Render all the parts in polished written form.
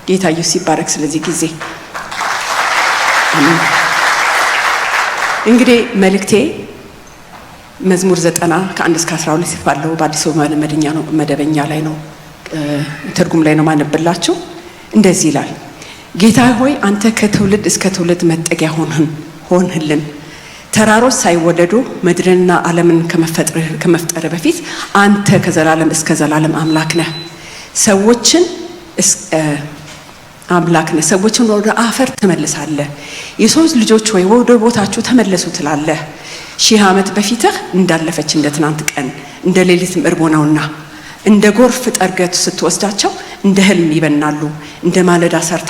ጌታ ኢየሱስ ይባረክ። ስለዚህ ጊዜ እንግዲህ መልእክቴ መዝሙር 90 ከ1 እስከ 12 ባለው በአዲስ መደበኛ ላይ ነው ትርጉም ላይ ነው ማነብላችሁ። እንደዚህ ይላል። ጌታ ሆይ አንተ ከትውልድ እስከ ትውልድ መጠጊያ ሆንህልን። ተራሮች ሳይወለዱ ምድርንና ዓለምን ከመፍጠር በፊት አንተ ከዘላለም እስከ ዘላለም አምላክ ነህ። ሰዎችን ወደ አፈር ትመልሳለህ። የሰው ልጆች ሆይ ወደ ቦታችሁ ተመለሱ ትላለህ። 1000 ዓመት በፊትህ እንዳለፈች እንደ ትናንት ቀን እንደ ሌሊት እርቦ ነውና እንደ ጎርፍ ጠርገት ስትወስዳቸው እንደ ህልም ይበናሉ። እንደ ማለዳ ሳር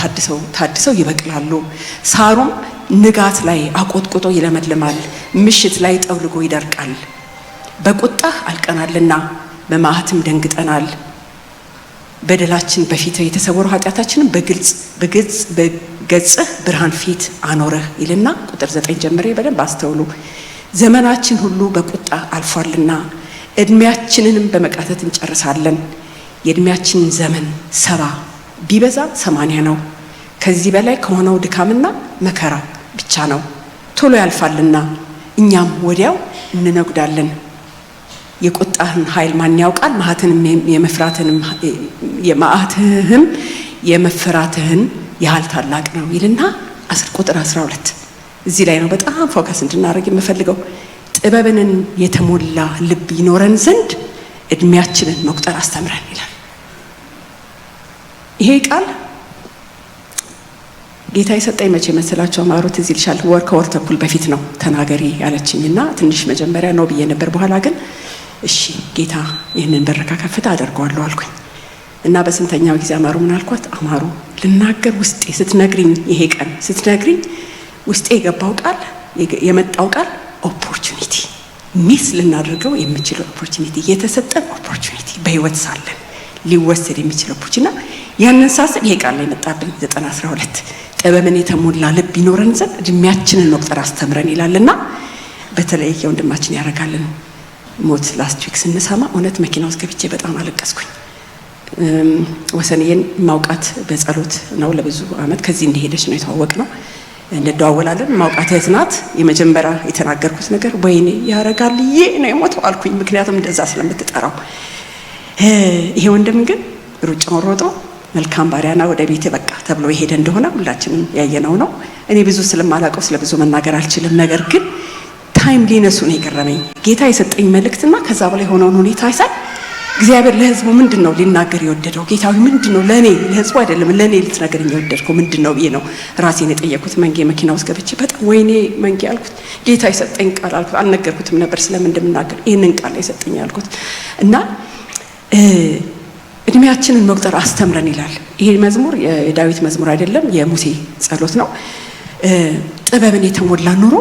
ታድሰው ይበቅላሉ። ሳሩም ንጋት ላይ አቆጥቁጦ ይለመልማል፣ ምሽት ላይ ጠውልጎ ይደርቃል። በቁጣህ አልቀናልና በመዓትም ደንግጠናል። በደላችን በፊትህ የተሰወሩ ኃጢአታችንን በገጽህ ብርሃን ፊት አኖረህ ይልና ቁጥር 9 ጀምሬ በደንብ አስተውሉ። ዘመናችን ሁሉ በቁጣ አልፏልና እድሜያችንንም በመቃተት እንጨርሳለን። የእድሜያችን ዘመን 70 ቢበዛ 80 ነው። ከዚህ በላይ ከሆነው ድካምና መከራ ብቻ ነው። ቶሎ ያልፋልና እኛም ወዲያው እንነጉዳለን። የቁጣህን ኃይል ማን ያውቃል? መዓትህም የመፍራትህን ያህል ታላቅ ነው ይልና ቁጥር 12 እዚህ ላይ ነው በጣም ፎከስ እንድናደርግ የምፈልገው። ጥበብንን የተሞላ ልብ ይኖረን ዘንድ እድሜያችንን መቁጠር አስተምረን ይላል። ይሄ ቃል ጌታ የሰጠኝ መቼ መሰላችሁ? አማሩት እዚህ ልሻል ከወር ተኩል በፊት ነው ተናገሪ ያለችኝና ትንሽ መጀመሪያ ነው ብዬ ነበር። በኋላ ግን እሺ ጌታ ይህንን በረካ ከፍታ አደርገዋለሁ አልኩኝ እና በስንተኛው ጊዜ አማሩ ምን አልኳት? አማሩ ልናገር ውስጤ ስትነግሪኝ፣ ይሄ ቀን ስትነግሪኝ ውስጤ የመጣው ቃል ኦፖርቹኒቲ፣ ሚስ ልናደርገው የምችለው ኦፖርቹኒቲ፣ የተሰጠን ኦፖርቹኒቲ፣ በህይወት ሳለን ሊወሰድ የሚችለው ኦፖርቹኒቲ። ያንን ሳስብ ይሄ ቃል ላይ መጣብኝ 9:12 ጥበብን የተሞላ ልብ ይኖረን ዘንድ እድሜያችንን መቁጠር አስተምረን ይላልና በተለይ የወንድማችን ያረጋልን ሞት ላስት ዊክ ስንሰማ እውነት መኪና ውስጥ ገብቼ በጣም አለቀስኩኝ። ወሰንዬን ማውቃት በጸሎት ነው ለብዙ አመት ከዚህ እንደሄደች ነው የተዋወቅነው። እንደደዋወላለን ማውቃት እህት ናት። የመጀመሪያ የተናገርኩት ነገር ወይኔ ያረጋልዬ ነው የሞተው አልኩኝ። ምክንያቱም እንደዛ ስለምትጠራው። ይሄ ወንድም ግን ሩጫውን ሮጦ መልካም ባሪያና ወደ ቤት በቃ ተብሎ የሄደ እንደሆነ ሁላችንም ያየነው ነው። እኔ ብዙ ስለማላውቀው ስለብዙ መናገር አልችልም። ነገር ግን ታይምሊነሱ ነው የገረመኝ። ጌታ የሰጠኝ መልእክትና ከዛ በላይ ሆነውን ሁኔታ አይሳል እግዚአብሔር ለህዝቡ ምንድነው ሊናገር የወደደው? ጌታዊ ምንድነው ለኔ ለህዝቡ አይደለም ለኔ ልትነግረኝ የወደድከው ምንድነው ብዬ ነው ራሴን የጠየኩት። መንጌ መኪና ውስጥ ገብቼ በጣም ወይኔ መንጌ አልኩት። ጌታ የሰጠኝ ቃል አልኩት። አልነገርኩትም ነበር ስለምን እንደምናገር። ይሄንን ቃል የሰጠኝ አልኩት እና እድሜያችንን መቁጠር አስተምረን ይላል። ይሄ መዝሙር የዳዊት መዝሙር አይደለም፣ የሙሴ ጸሎት ነው። ጥበብን የተሞላ ኑሮ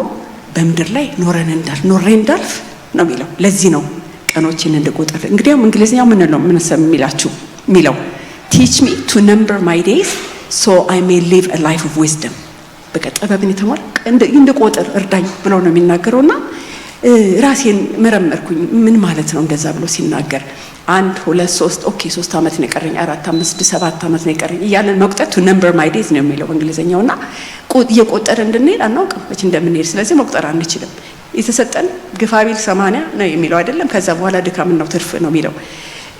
በምድር ላይ ኖሬ እንዳልፍ ነው የሚለው። ለዚህ ነው ቀኖችን እንደቆጠር። እንግዲህ እንግሊዝኛው ምን ነው የሚለው teach me to number my days so I may live a life of wisdom። በቃ ጥበብን የተሞላ እንደቆጠር እርዳኝ ብሎ ነው የሚናገረውና ራሴን መረመርኩኝ። ምን ማለት ነው እንደዛ ብሎ ሲናገር 1 2 3 ኦኬ 3 አመት ነው የቀረኝ፣ 4 5 7 አመት ነው የቀረኝ እያለን መቁጠር to number my days ነው የሚለው እንግሊዝኛውና እየቆጠረ እንድንሄድ አናውቅም መቼ እንደምንሄድ። ስለዚህ መቁጠር አንችልም። የተሰጠን ግፋቢል 80 ነው የሚለው አይደለም። ከዛ በኋላ ድካም ነው ትርፍ ነው የሚለው።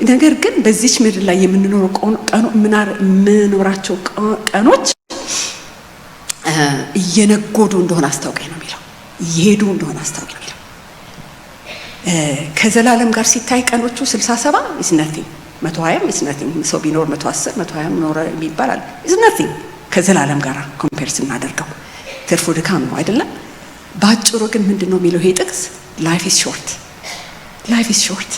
ነገር ግን በዚች ምድር ላይ የምንኖራቸው ቀኖች እየነጎዱ እንደሆነ አስታውቀኝ ነው የሚለው። እየሄዱ እንደሆነ አስታውቀኝ ነው። ከዘላለም ጋር ሲታይ ቀኖቹ 67 is nothing፣ 120 is nothing። ሰው ቢኖር 110 120 ኖረ ይባላል is nothing። ከዘላለም ጋር ኮምፔር ስናደርገው ትርፉ ድካም ነው አይደለም። ባጭሩ ግን ምንድነው የሚለው ይሄ ጥቅስ? life is short።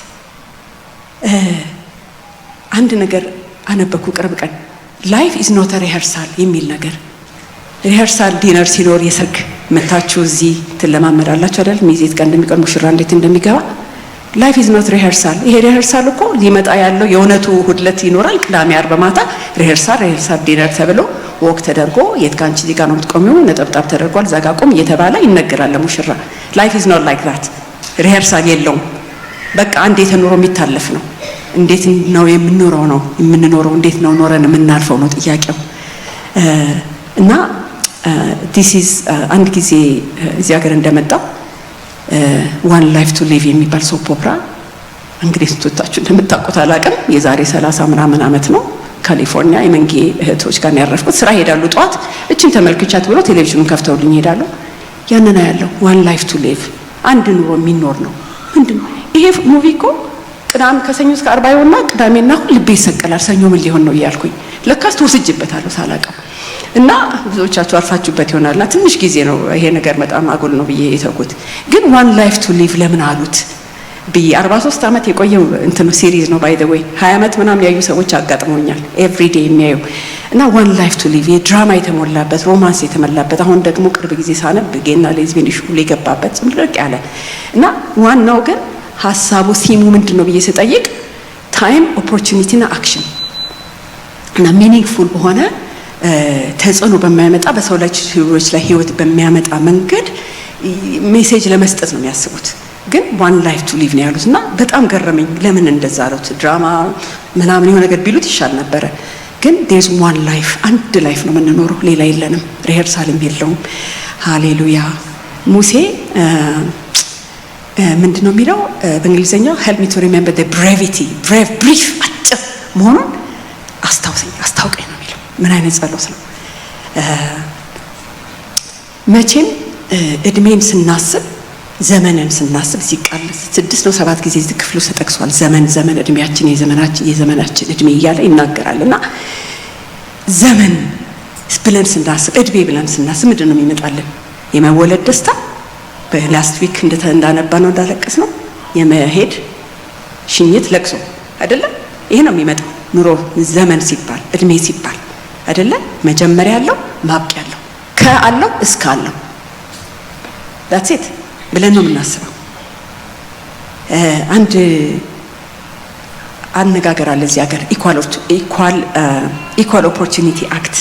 አንድ ነገር አነበብኩ ቅርብ ቀን life is not a rehearsal የሚል ነገር። ሪሄርሳል ዲነር ሲኖር የሰርግ መታችሁ እዚህ ትለማመዳላችሁ አይደል? ሚዜት ጋር እንደሚቀር ሙሽራ እንዴት እንደሚገባ። life is not rehearsal። ይሄ ሪሄርሳል እኮ ሊመጣ ያለው የእውነቱ ሁድለት ይኖራል። ቅዳሜ ዓርብ ማታ ሪሄርሳል ዲነር ተብሎ ወክ ተደርጎ የት ጋር አንቺ እዚህ ጋር ነው የምትቆሚው፣ ነጠብጣብ ተደርጓል፣ ዛጋ ቁም እየተባለ ይነገራል ለሙሽራ። life is not like that። ሪሄርሳል የለውም። በቃ አንዴ ተኖሮ የሚታለፍ ነው። እንዴት ነው የምንኖረው እንዴት ነው ኖረን የምናልፈው ነው ጥያቄው። እና this is አንድ ጊዜ እዚህ ሀገር እንደመጣው one life to live የሚባል ሶፕ ኦፕራ እንግዲህ ስንቶቻችሁ እንደምታውቁት አላውቅም፣ የዛሬ 30 ምናምን ዓመት ነው ካሊፎርኒያ የመንጌ እህቶች ጋር ያረፍኩት። ስራ ሄዳሉ ጠዋት እቺን ተመልክቻት ብሎ ቴሌቪዥኑን ከፍተውልኝ ሄዳሉ። ያንን ያለው one life to live አንድ ኑሮ የሚኖር ነው። ምንድነው ይሄ ሙቪ እኮ ቅዳሜ ከሰኞ እስከ ዓርብ ይሆንና ቅዳሜና እሁድ ልቤ ይሰቀላል። ሰኞ ምን ሊሆን ነው እያልኩኝ ለካስ ተወስጅበታለሁ ሳላውቀው። እና ብዙዎቻችሁ አርፋችሁበት ይሆናልና ትንሽ ጊዜ ነው ይሄ ነገር በጣም አጎል ነው ብዬ የተውኩት። ግን one life to live ለምን አሉት ብዬ 43 ዓመት የቆየው እንትኑ ሲሪዝ ነው ባይ ዘ ዌይ 20 ዓመት ምናምን ያዩ ሰዎች አጋጥመውኛል ኤቭሪ ዴይ የሚያዩ እና one life to live የድራማ የተሞላበት ሮማንስ የተሞላበት አሁን ደግሞ ቅርብ ጊዜ ሳነብ ጌና ሌዝቢያን ኢሹ የገባበት ጽምልቅ ያለ እና ዋናው ግን ሐሳቡ ሲሙ ምንድነው ብዬ ስጠይቅ ታይም ኦፖርቹኒቲ እና አክሽን እና ሚኒንግፉል በሆነ ተጽዕኖ በማያመጣ በሰው ልጆች ላይ ህይወት በሚያመጣ መንገድ ሜሴጅ ለመስጠት ነው የሚያስቡት። ግን one life to live ነው ያሉትና በጣም ገረመኝ። ለምን እንደዛ አሉት? ድራማ ምናምን የሆነ ነገር ቢሉት ይሻል ነበረ። ግን there's one life አንድ ላይፍ ነው የምንኖረው፣ ሌላ የለንም፣ ሪሄርሳልም የለውም። ሃሌሉያ። ሙሴ ምንድነው የሚለው በእንግሊዘኛው help me to remember the brevity brief አጭር መሆኑን አስታውቀኝ ነው የሚለው። ምን አይነት ጸሎት ነው! መቼም እድሜን ስናስብ ዘመንን ስናስብ ሲቃል 6 ነው 7 ጊዜ እዚህ ክፍሉ ተጠቅሷል። ዘመን እድሜያችን የዘመናችን እድሜ እያለ ይናገራልና ዘመን ብለን ስናስብ እድሜ ብለን ስናስብ ምንድን ነው የሚመጣልን? የመወለድ ደስታ በላስት ዊክ እንዳነባ ነው እንዳለቀስ ነው የመሄድ ሽኝት ለቅሶ አይደለም። ይሄ ነው የሚመጣው ኑሮ ዘመን ሲባል እድሜ ሲባል አይደለም። መጀመሪያ ያለው ማብቂያ ያለው ከአለው እስከ አለው that's it ብለን ነው የምናስበው። አንድ አነጋገር አለ እዚህ ሀገር ኢኳል ኦፖርቹኒቲ አክት።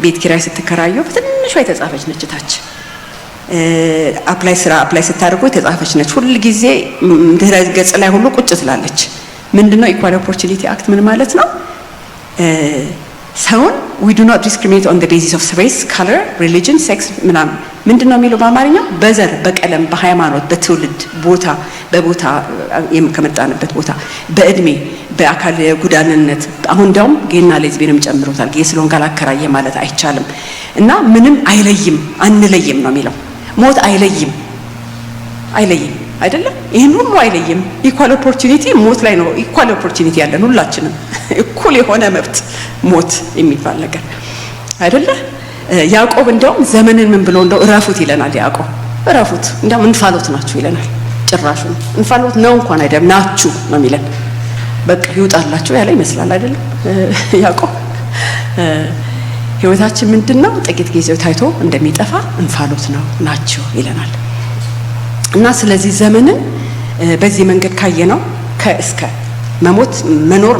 ቤት ኪራይ ስትከራዩ በትንሿ የተጻፈች ነች ታች አፕላይ ስታደርጉ የተጻፈች ነች። ሁሉ ጊዜ ድረ ገጽ ላይ ሁሉ ቁጭ ትላለች። ምንድነው ኢኳል ኦፖርቹኒቲ አክት ምን ማለት ነው? ሰውን we do not discriminate on the basis of race, color, religion, sex ምንድነው የሚለው በአማርኛው? በዘር፣ በቀለም፣ በሃይማኖት፣ በትውልድ በቦታ ከመጣንበት ቦታ፣ በእድሜ፣ በአካል ጉዳንነት አሁን እንደውም ጌና ሌዝቢያንም ጨምሮታል። ጌ ስለሆን ካላከራየ ማለት አይቻልም። እና ምንም አንለይም ነው የሚለው። ሞት አይለይም አይደለም። ይሄን ሁሉ አይለይም። ኢኳል ኦፖርቹኒቲ ሞት ላይ ነው ኢኳል ኦፖርቹኒቲ ያለን ሁላችንም እኩል የሆነ መብት ሞት የሚባል ነገር አይደለ? ያዕቆብ እንደውም ዘመንን ምን ብሎ እንደው እረፉት ይለናል። ያዕቆብ እረፉት እንደውም እንፋሎት ናችሁ ይለናል። ጭራሹ እንፋሎት ነው እንኳን አይደለም ናችሁ ነው የሚለን። በቃ ይውጣላችሁ ያለ ይመስላል አይደለም ያዕቆብ። ህይወታችን ምንድነው? ጥቂት ጊዜው ታይቶ እንደሚጠፋ እንፋሎት ነው ናችሁ ይለናል። እና ስለዚህ ዘመንን በዚህ መንገድ ካየነው ከእስከ መሞት መኖር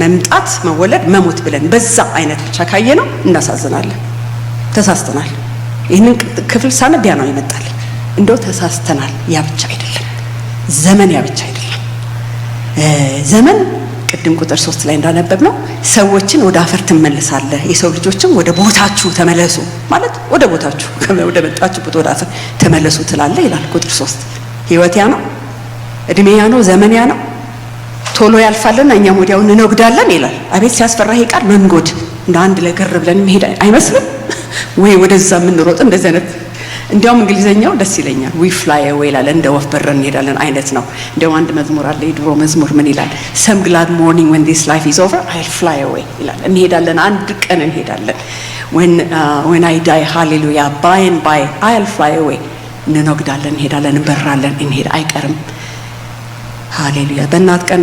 መምጣት መወለድ መሞት ብለን በዛ አይነት ብቻ ካየነው እናሳዝናለን። ተሳስተናል። ይሄንን ክፍል ሳነብ ያ ነው ይመጣል። እንደው ተሳስተናል። ያ ብቻ አይደለም ዘመን፣ ያ ብቻ አይደለም ዘመን። ቅድም ቁጥር 3 ላይ እንዳነበብነው ሰዎችን ወደ አፈር ትመለሳለህ፣ የሰው ልጆችም ወደ ቦታችሁ ተመለሱ ማለት ወደ ቦታችሁ ወደ መጣችሁበት ወደ አፈር ተመለሱ ትላለህ ይላል ቁጥር 3። ህይወት ያ ነው፣ እድሜ ያ ነው፣ ዘመን ያ ነው። ቶሎ ያልፋልና እኛም ወዲያው እንነግዳለን ይላል። አቤት ሲያስፈራ ይሄ ቃል መንጎድ። እንደ አንድ ለግር ብለን መሄድ አይመስልም ወይ? ወደዛ የምንሮጥ እንደዚህ አይነት እንዲያውም እንግሊዘኛው ደስ ይለኛል። we fly away ይላል። እንደ ወፍ በረን እንሄዳለን አይነት ነው። እንደው አንድ መዝሙር አለ፣ የድሮ መዝሙር ምን ይላል? some glad morning when this life is over I'll fly away ይላል። እንሄዳለን፣ አንድ ቀን እንሄዳለን። when I die hallelujah by and by I'll fly away እንነግዳለን፣ እንሄዳለን፣ እንበራለን፣ አይቀርም። ሃሌሉያ። በእናት ቀን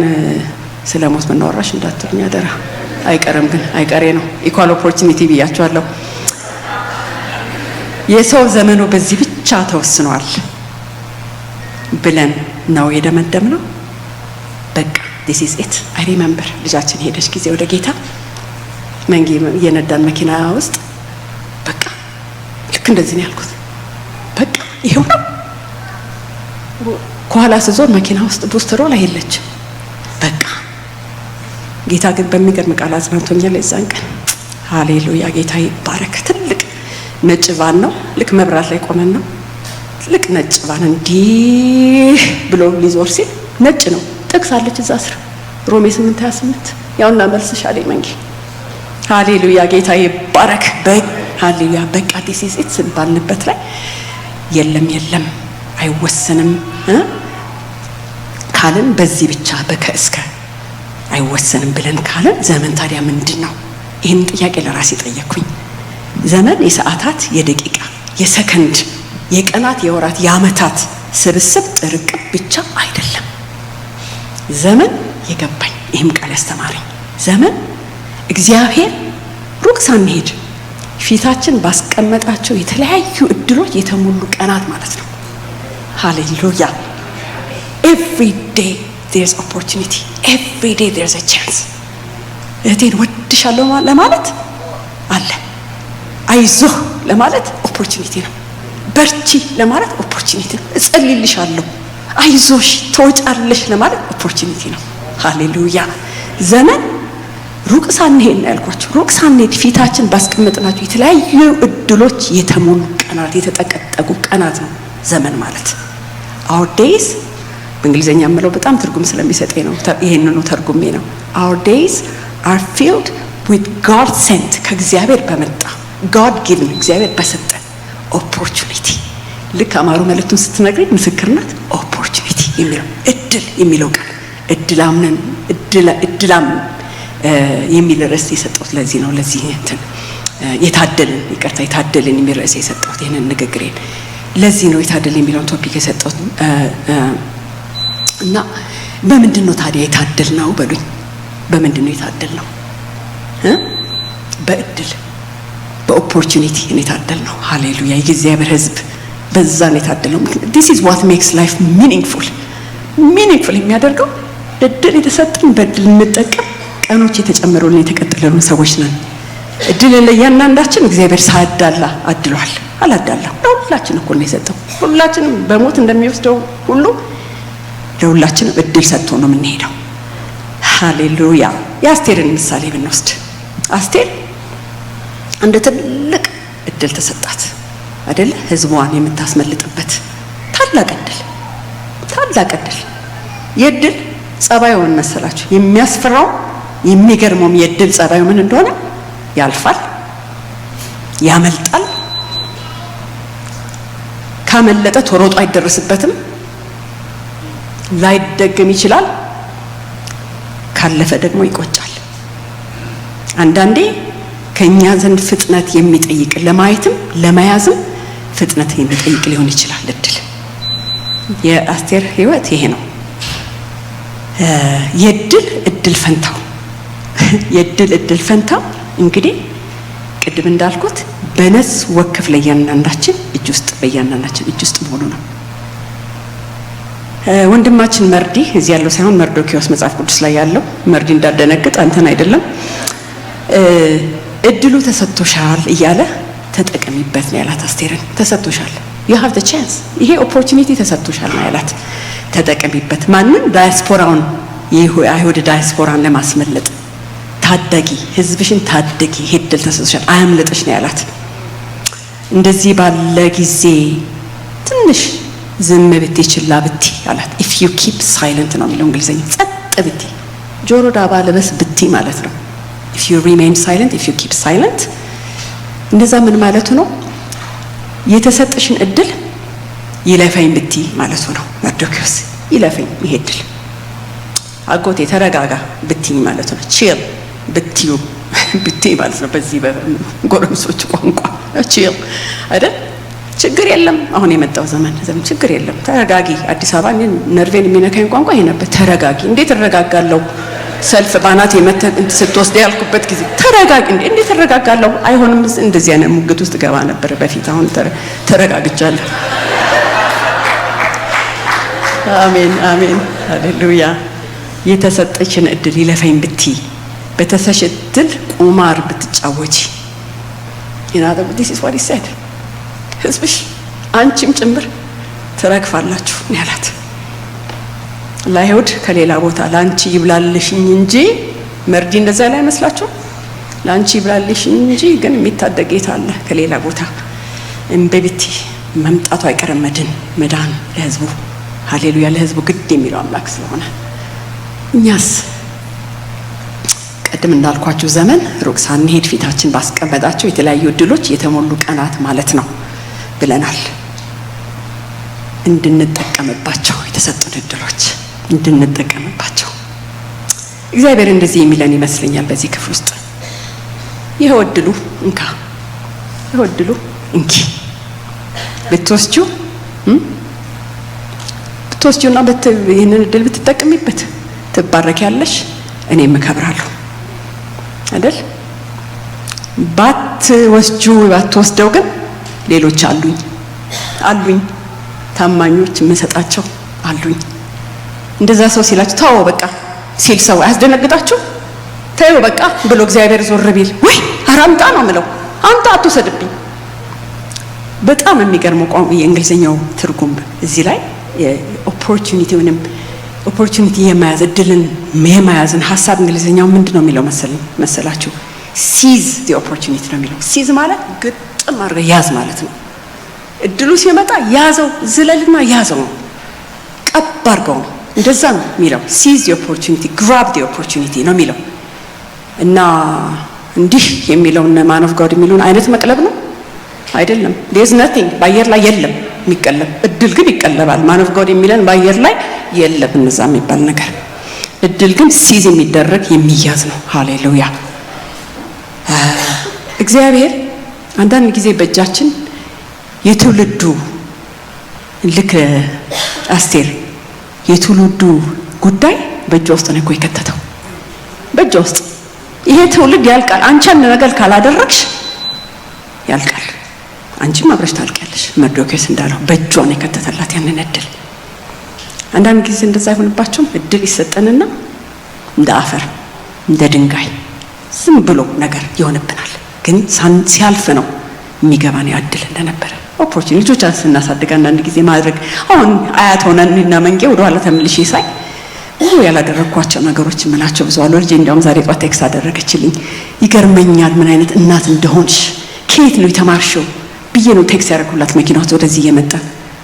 ስለሞት መናወራሽ እንዳትሉኝ አደራ። አይቀርም ግን አይቀሬ ነው። ኢኳል ኦፖርቹኒቲ ብያችኋለሁ። የሰው ዘመኑ በዚህ ብቻ ተወስኗል ብለን ነው የደመደምነው። በቃ this is it I remember ልጃችን ሄደች ጊዜ ወደ ጌታ መንጌ የነዳን መኪና ውስጥ በቃ ልክ እንደዚህ ነው ያልኩት። በቃ ይሄው ነው። ከኋላ ስዞር መኪና ውስጥ ቡስተሮ ላይ የለች። በቃ ጌታ ግን በሚገርም ቃል አጽናንቶኛል የዛን ቀን። ሃሌሉያ ጌታ ይባረክ። ትልቅ ነጭ ቫን ነው። ልክ መብራት ላይ ቆመን ነው። ትልቅ ነጭ ቫን እንዲህ ብሎ ሊዞር ሲል ነጭ ነው። ጥቅስ አለች እዛ ስር ሮሜ 8:28 ያውና መልስሽ አለኝ መንጌ። ሃሌሉያ ጌታ ይባረክ። ሃሌሉያ በቃ ዲስ ኢዝ ኢት ስንባልንበት ላይ የለም አይወሰንም ካልን በዚህ ብቻ በከእስከ አይወሰንም ብለን ካልን ዘመን ታዲያ ምንድን ነው? ይህን ጥያቄ ለራሴ ጠየቅኩኝ። ዘመን የሰዓታት፣ የደቂቃ፣ የሰከንድ፣ የቀናት፣ የወራት፣ የዓመታት ስብስብ ጥርቅም ብቻ አይደለም። ዘመን የገባኝ ይህም ቃል ያስተማረኝ ዘመን እግዚአብሔር ሩቅ ሳንሄድ ፊታችን ባስቀመጣቸው የተለያዩ እድሎች የተሞሉ ቀናት ማለት ነው። ሃሌሉያ every day there's opportunity, every day there's a chance። እህቴን ወድሻለሁ ለማለት አለ፣ አይዞህ ለማለት ኦፖርቹኒቲ ነው፣ በርቺ ለማለት ኦፖርቹኒቲ ነው፣ እጸልይልሻለሁ አይዞሽ ትወጫለሽ ለማለት ኦፖርቹኒቲ ነው። ሃሌሉያ ዘመን ሩቅ ሳንሄድ ነው ያልኳችሁ። ሩቅ ሳንሄድ ፊታችን ባስቀመጥናቸው የተለያዩ እድሎች የተሞሉ ቀናት፣ የተጠቀጠቁ ቀናት ነው ዘመን ማለት። our days በእንግሊዘኛ የምለው በጣም ትርጉም ስለሚሰጠኝ ነው ይሄንኑ ተርጉሜ ነው። our days are filled with God sent ከእግዚአብሔር በመጣ God given እግዚአብሔር በሰጠ ኦፖርቹኒቲ። ልክ አማሩ መልእክቱን ስትነግረኝ ምስክርነት ኦፖርቹኒቲ የሚለው እድል የሚለው ቃል እድላምነን እድላም የሚል ርዕስ የሰጠሁት ለዚህ ነው። ለዚህ እንትን የታደልን ይቅርታ የታደልን የሚል ርዕስ የሰጠሁት ይሄንን ንግግሬን ለዚህ ነው የታደልን የሚለውን ቶፒክ የሰጠሁት። እና በምንድን ነው ታዲያ የታደል ነው በሉኝ? በምንድን ነው የታደል ነው? በእድል በኦፖርቹኒቲ የታደል ነው። ሃሌሉያ የእግዚአብሔር ሕዝብ በዛ ነው የታደል ነው። this is what makes life meaningful የሚያደርገው እድል የተሰጠን በእድል እንጠቀም ቀኖች የተጨመሩልን የተቀጠሉልን ሰዎች ነን። እድል ለእያንዳንዳችን እግዚአብሔር ሳያዳላ አድሏል። አላዳላም። ለሁላችን እኩል ነው የሰጠው። ሁላችንም በሞት እንደሚወስደው ሁሉ ለሁላችንም እድል ሰጥቶ ነው የምንሄደው። ሃሌሉያ የአስቴርን ምሳሌ ብንወስድ አስቴር እንደ ትልቅ እድል ተሰጣት አይደለ? ህዝቧን የምታስመልጥበት ታላቅ እድል። የእድል ጸባዩ ምን መሰላችሁ? የሚያስፈራው የሚገርመው የእድል ጸባዩ ምን እንደሆነ ያልፋል፣ ያመልጣል። ካመለጠ ተሮጦ አይደረስበትም፣ ላይደገም ይችላል። ካለፈ ደግሞ ይቆጫል። አንዳንዴ ከኛ ዘንድ ፍጥነት የሚጠይቅ ለማየትም ለመያዝም ፍጥነት የሚጠይቅ ሊሆን ይችላል እድል። የአስቴር ህይወት ይሄ ነው። የእድል እድል ፈንታው እድል ፈንታው እንግዲህ ቅድም እንዳልኩት በነስ ወከፍ ለያንዳንዳችን እጅ ውስጥ መሆኑ ነው። ወንድማችን መርዲ እዚህ ያለው ሳይሆን መርዶኪዎስ መጽሐፍ ቅዱስ ላይ ያለው መርዲ እንዳደነግጥ አንተን አይደለም እድሉ ተሰጥቶሻል እያለ ተጠቀሚበት ነው ያላት አስቴርን። ተሰጥቶሻል you have the chance ይሄ ኦፖርቹኒቲ ተሰጥቶሻል ነው ያላት። ተጠቀሚበት። ማንን? ዳያስፖራውን የአይሁድ ዳያስፖራን ለማስመለጥ ታደጊ፣ ህዝብሽን ታደጊ፣ ይሄ እድል ተሰጥቶሻል አያምልጥሽ ነው ያላት። እንደዚህ ባለ ጊዜ ትንሽ ዝም ብትይ ችላ ብትይ አላት። if you keep silent ነው የሚለው እንግሊዘኛ። ጸጥ ብትይ ጆሮ ዳባ ልበስ ብትይ ማለት ነው። if you remain silent, if you keep silent እንደዛ ምን ማለቱ ነው? የተሰጠሽን እድል ይለፈኝ ብትይ ማለቱ ነው። መርዶኪዎስ ይለፈኝ ይሄ እድል አጎቴ ተረጋጋ ብትይ ማለቱ ነው። ቺል ብትይ ማለት ነው። በዚህ በጎረምሶች ቋንቋ ቺል አይደል? ችግር የለም አሁን የመጣው ዘመን ችግር የለም ተረጋጊ። አዲስ አበባ ነርቬን የሚነካኝ ቋንቋ ይሄ ነበር። ተረጋጊ። እንዴት እረጋጋለሁ? ሰልፍ ባናት ስትወስድ ያልኩበት ጊዜ ተረጋጊ። እንዴት እረጋጋለሁ? አይሆንም። እንደዚህ አይነት ሙግት ውስጥ ገባ ነበር በፊት። አሁን ተረጋግቻለሁ። አሜን አሜን ሃሌሉያ። የተሰጠችን እድል ይለፈኝ ብትይ፣ በተሰጠሽ እድል ቁማር ብትጫወቺ this is what he said ህዝብሽ አንቺም ጭምር ትረግፋላችሁ ነው ያላት። ለአይሁድ ከሌላ ቦታ ላንቺ ይብላልሽኝ እንጂ መርዲ እንደዛ ላይ አይመስላችሁ? ላንቺ ይብላልሽኝ እንጂ ግን የሚታደግ ጌታ አለ ከሌላ ቦታ እንበብቲ መምጣቱ አይቀርም። መዳን ለህዝቡ ሃሌሉያ ለህዝቡ ግድ የሚለው አምላክ ስለሆነ እኛስ ቀደም እንዳልኳችሁ ዘመን ሩቅ ሳንሄድ ፊታችን ባስቀመጣቸው የተለያዩ እድሎች የተሞሉ ቀናት ማለት ነው ብለናል። እንድንጠቀምባቸው የተሰጡን እድሎች እንድንጠቀምባቸው እግዚአብሔር እንደዚህ የሚለን ይመስለኛል በዚህ ክፍል ውስጥ ይሄው እድሉ እንካ፣ ይሄው እድሉ እንኪ ብትወስጂውና ይህንን እድል ብትጠቀሚበት ትባረኪያለሽ፣ እኔም እከብራለሁ አይደል? ባትወስደው ግን ሌሎች አሉኝ ታማኞች የምሰጣቸው አሉኝ። እንደዛ ሰው ሲላችሁ ተው በቃ ሲል ሰው አያስደነግጣችሁ? ተው በቃ ብሎ እግዚአብሔር ዞር ቢል ወይ አራምጣ ነው የምለው፣ አንተ አትወሰድብኝ። በጣም የሚገርመው ቋንቋ የእንግሊዝኛው ትርጉም እዚህ ላይ ኦፖርቹኒቲ የመያዝ እድልን የመያዝን ሐሳብ እንግሊዝኛው ምንድነው የሚለው መሰላችሁ? ሲዝ the opportunity ነው የሚለው። ሲዝ ማለት ግጥም አድርገህ ያዝ ማለት ነው። እድሉ ሲመጣ ያዘው፣ ዝለልና ያዘው ነው፣ ቀብ አድርገው ነው። እንደዛ ነው የሚለው። ሲዝ the opportunity grab the opportunity ነው የሚለው እና እንዲህ የሚለውን ማን ኦፍ ጋድ የሚለውን አይነት መቅለብ ነው አይደለም። there's nothing በአየር ላይ የለም የሚቀለብ እድል ግን ይቀለባል። ማን ኦፍ ጋድ የሚለን በአየር ላይ የለም እነዛ የሚባል ነገር። እድል ግን ሲዝ የሚደረግ የሚያዝ ነው። ሃሌሉያ። እግዚአብሔር አንዳንድ ጊዜ በእጃችን የትውልዱ ልክ አስቴር የትውልዱ ጉዳይ በእጇ ውስጥ ነው እኮ የከተተው። በእጇ ውስጥ ይሄ ትውልድ ያልቃል፣ አንቺ አንድ ነገር ካላደረግሽ ያልቃል፣ አንቺም አብረሽ ታልቂያለሽ። መርዶክዮስ እንዳለው በእጇ ነው የከተተላት ያንን እድል። አንዳንድ ጊዜ እንደዛ አይሆንባችሁም? እድል ይሰጠንና እንደ አፈር እንደ ድንጋይ ዝም ብሎ ነገር ይሆንብናል። ግን ሲያልፍ ነው የሚገባን ያ እድል እንደነበረ። ኦፖርቹኒቲ ልጆቻችንን ስናሳድግ አንዳንድ ጊዜ ማድረግ አሁን አያት ሆነን እና መንጌ ወደ ኋላ ተመልሼ ሳይ ብዙ ያላደረኳቸው ነገሮች እምላቸው ብዙ አሉ። ልጄ እንዲያውም ዛሬ ጧት ቴክስት አደረገችልኝ። ይገርመኛል ምን አይነት እናት እንደሆንሽ ከየት ነው የተማርሽው ብዬ ነው ቴክስት ያደረኩላት መኪና ውስጥ ወደዚህ እየመጣ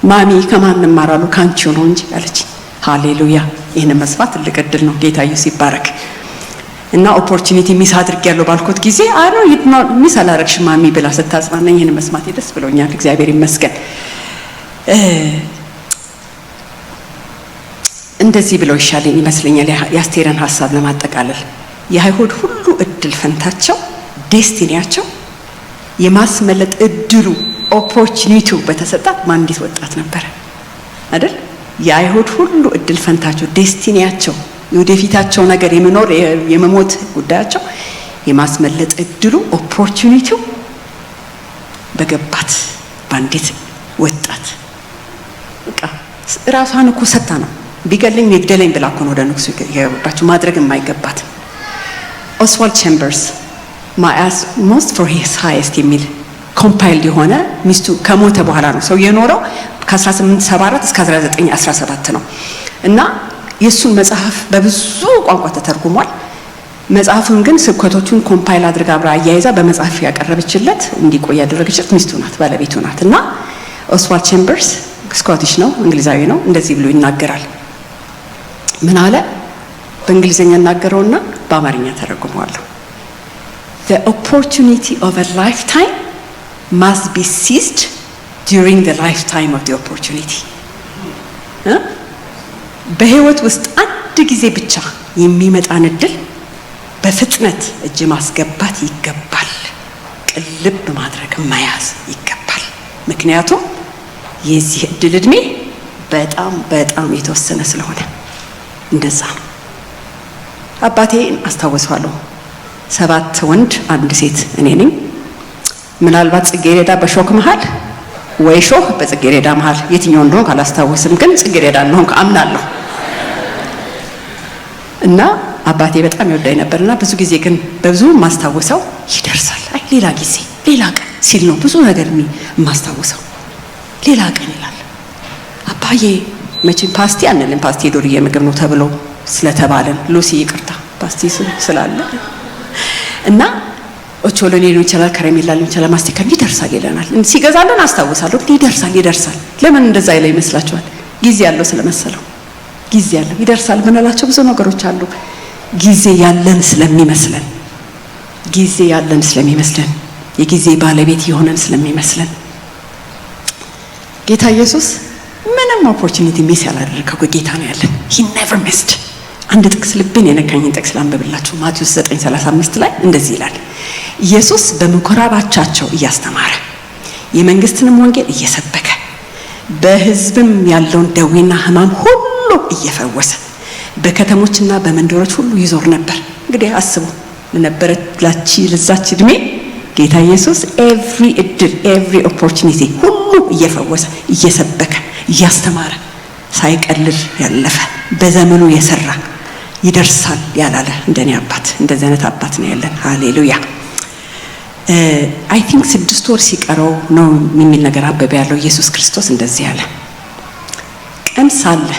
ማሚ ከማን እማራለሁ ካንቺው ነው እንጂ አለች። ሃሌሉያ። ይሄን መስማት ትልቅ እድል ነው። ጌታ ኢየሱስ ይባረክ። እና ኦፖርቹኒቲ ሚስ አድርጌያለሁ ባልኩት ጊዜ አይ ነው ሚስ አላረግሽም ማሚ ብላ ስታጽናናኝ ይሄን መስማት ደስ ብሎኛል። እግዚአብሔር ይመስገን። እንደዚህ ብለው ይሻለኝ ይመስለኛል የአስቴርን ሐሳብ ለማጠቃለል የአይሁድ ሁሉ እድል ፈንታቸው ዴስቲኒያቸው የማስመለጥ እድሉ ኦፖርቹኒቲው በተሰጣት ማንዲት ወጣት ነበር አይደል? የአይሁድ ሁሉ እድል ፈንታቸው ዴስቲኒያቸው የወደፊታቸው ነገር የመኖር የመሞት ጉዳያቸው የማስመለጥ እድሉ ኦፖርቹኒቲው በገባት ባንዲት ወጣት በቃ ራሷን እኮ ሰጣ ነው። ቢገለኝ ይግደለኝ ብላ እኮ ነው ወደ ንጉሱ የገባችው ማድረግ የማይገባት። ኦስዋልድ ቼምበርስ my as most for his highest የሚል ኮምፓይልድ የሆነ ሚስቱ ከሞተ በኋላ ነው ሰው የኖረው ከ1874 እስከ 1917 ነው እና የሱን መጽሐፍ በብዙ ቋንቋ ተተርጉሟል። መጽሐፉን ግን ስብከቶቹን ኮምፓይል አድርጋ አብራ አያይዛ በመጽሐፍ ያቀረበችለት እንዲቆይ ያደረገችለት ሚስቱ ናት፣ ባለቤቱ ናት። እና ኦስዋልድ ቼምበርስ ስኮቲሽ ነው፣ እንግሊዛዊ ነው። እንደዚህ ብሎ ይናገራል። ምን አለ? በእንግሊዘኛ እናገረውና በአማርኛ ተረጉመዋለሁ። The opportunity of a lifetime must be seized during the lifetime of the opportunity. በህይወት ውስጥ አንድ ጊዜ ብቻ የሚመጣን እድል በፍጥነት እጅ ማስገባት ይገባል። ቅልብ ማድረግ መያዝ ይገባል። ምክንያቱም የዚህ እድል እድሜ በጣም በጣም የተወሰነ ስለሆነ እንደዛ ነው። አባቴን አስታውሳለሁ። 7 ወንድ አንድ ሴት እኔ ነኝ። ምናልባት ጽጌረዳ በሾክ መሃል ወይ ሾህ በጽጌረዳ መሃል የትኛው እንደሆነ ካላስታወስም ግን ጽጌረዳ እንደሆነ አምናለሁ። እና አባቴ በጣም ይወዳኝ ነበርና ብዙ ጊዜ ግን በብዙ ማስታወሰው ይደርሳል። አይ ሌላ ጊዜ ሌላ ቀን ሲል ነው ብዙ ነገር ማስታወሰው። ሌላ ቀን ይላል። አባዬ መቼም ፓስቲ አንልም፣ ፓስቲ የዱርዬ ምግብ ነው ተብሎ ስለተባለን ሉሲ ይቅርታ ፓስቲ ስላለ እና ኦቾሎኒ ሊሆን ይችላል፣ ከረሜላ ሊሆን ይችላል፣ ማስቲካ ይደርሳል ይለናል። ሲገዛልን አስታውሳለሁ። ይደርሳል። ለምን እንደዛ ይለ ይመስላችኋል? ጊዜ ያለው ስለመሰለው። ጊዜ ያለው ይደርሳል ምንላቸው ብዙ ነገሮች አሉ። ጊዜ ያለን ስለሚመስለን የጊዜ ባለቤት የሆነን ስለሚመስለን ጌታ ኢየሱስ ምንም ኦፖርቹኒቲ ሚስ ያላደረገው ጌታ ነው ያለን። he never missed። አንድ ጥቅስ ልብን የነካኝን ጥቅስ ላንብብላችሁ። ማቴዎስ 9:35 ላይ እንደዚህ ይላል፣ ኢየሱስ በምኩራባቸው እያስተማረ የመንግስትንም ወንጌል እየሰበከ በሕዝብም ያለውን ደዌና ሕማም ሁሉ እየፈወሰ በከተሞችና በመንደሮች ሁሉ ይዞር ነበር። እንግዲህ አስቡ ለዛች እድሜ ጌታ ኢየሱስ ኤቭሪ ኦፖርቹኒቲ ሁሉ እየፈወሰ እየሰበከ እያስተማረ ሳይቀልል ያለፈ በዘመኑ የሰራ ይደርሳል ያላለ እንደኔ አባት እንደዚህ አይነት አባት ነው ያለን። ሃሌሉያ። አይ ቲንክ 6 ወር ሲቀረው ነው የሚል ነገር አበበ ያለው ኢየሱስ ክርስቶስ እንደዚህ ያለ፣ ቀን ሳለ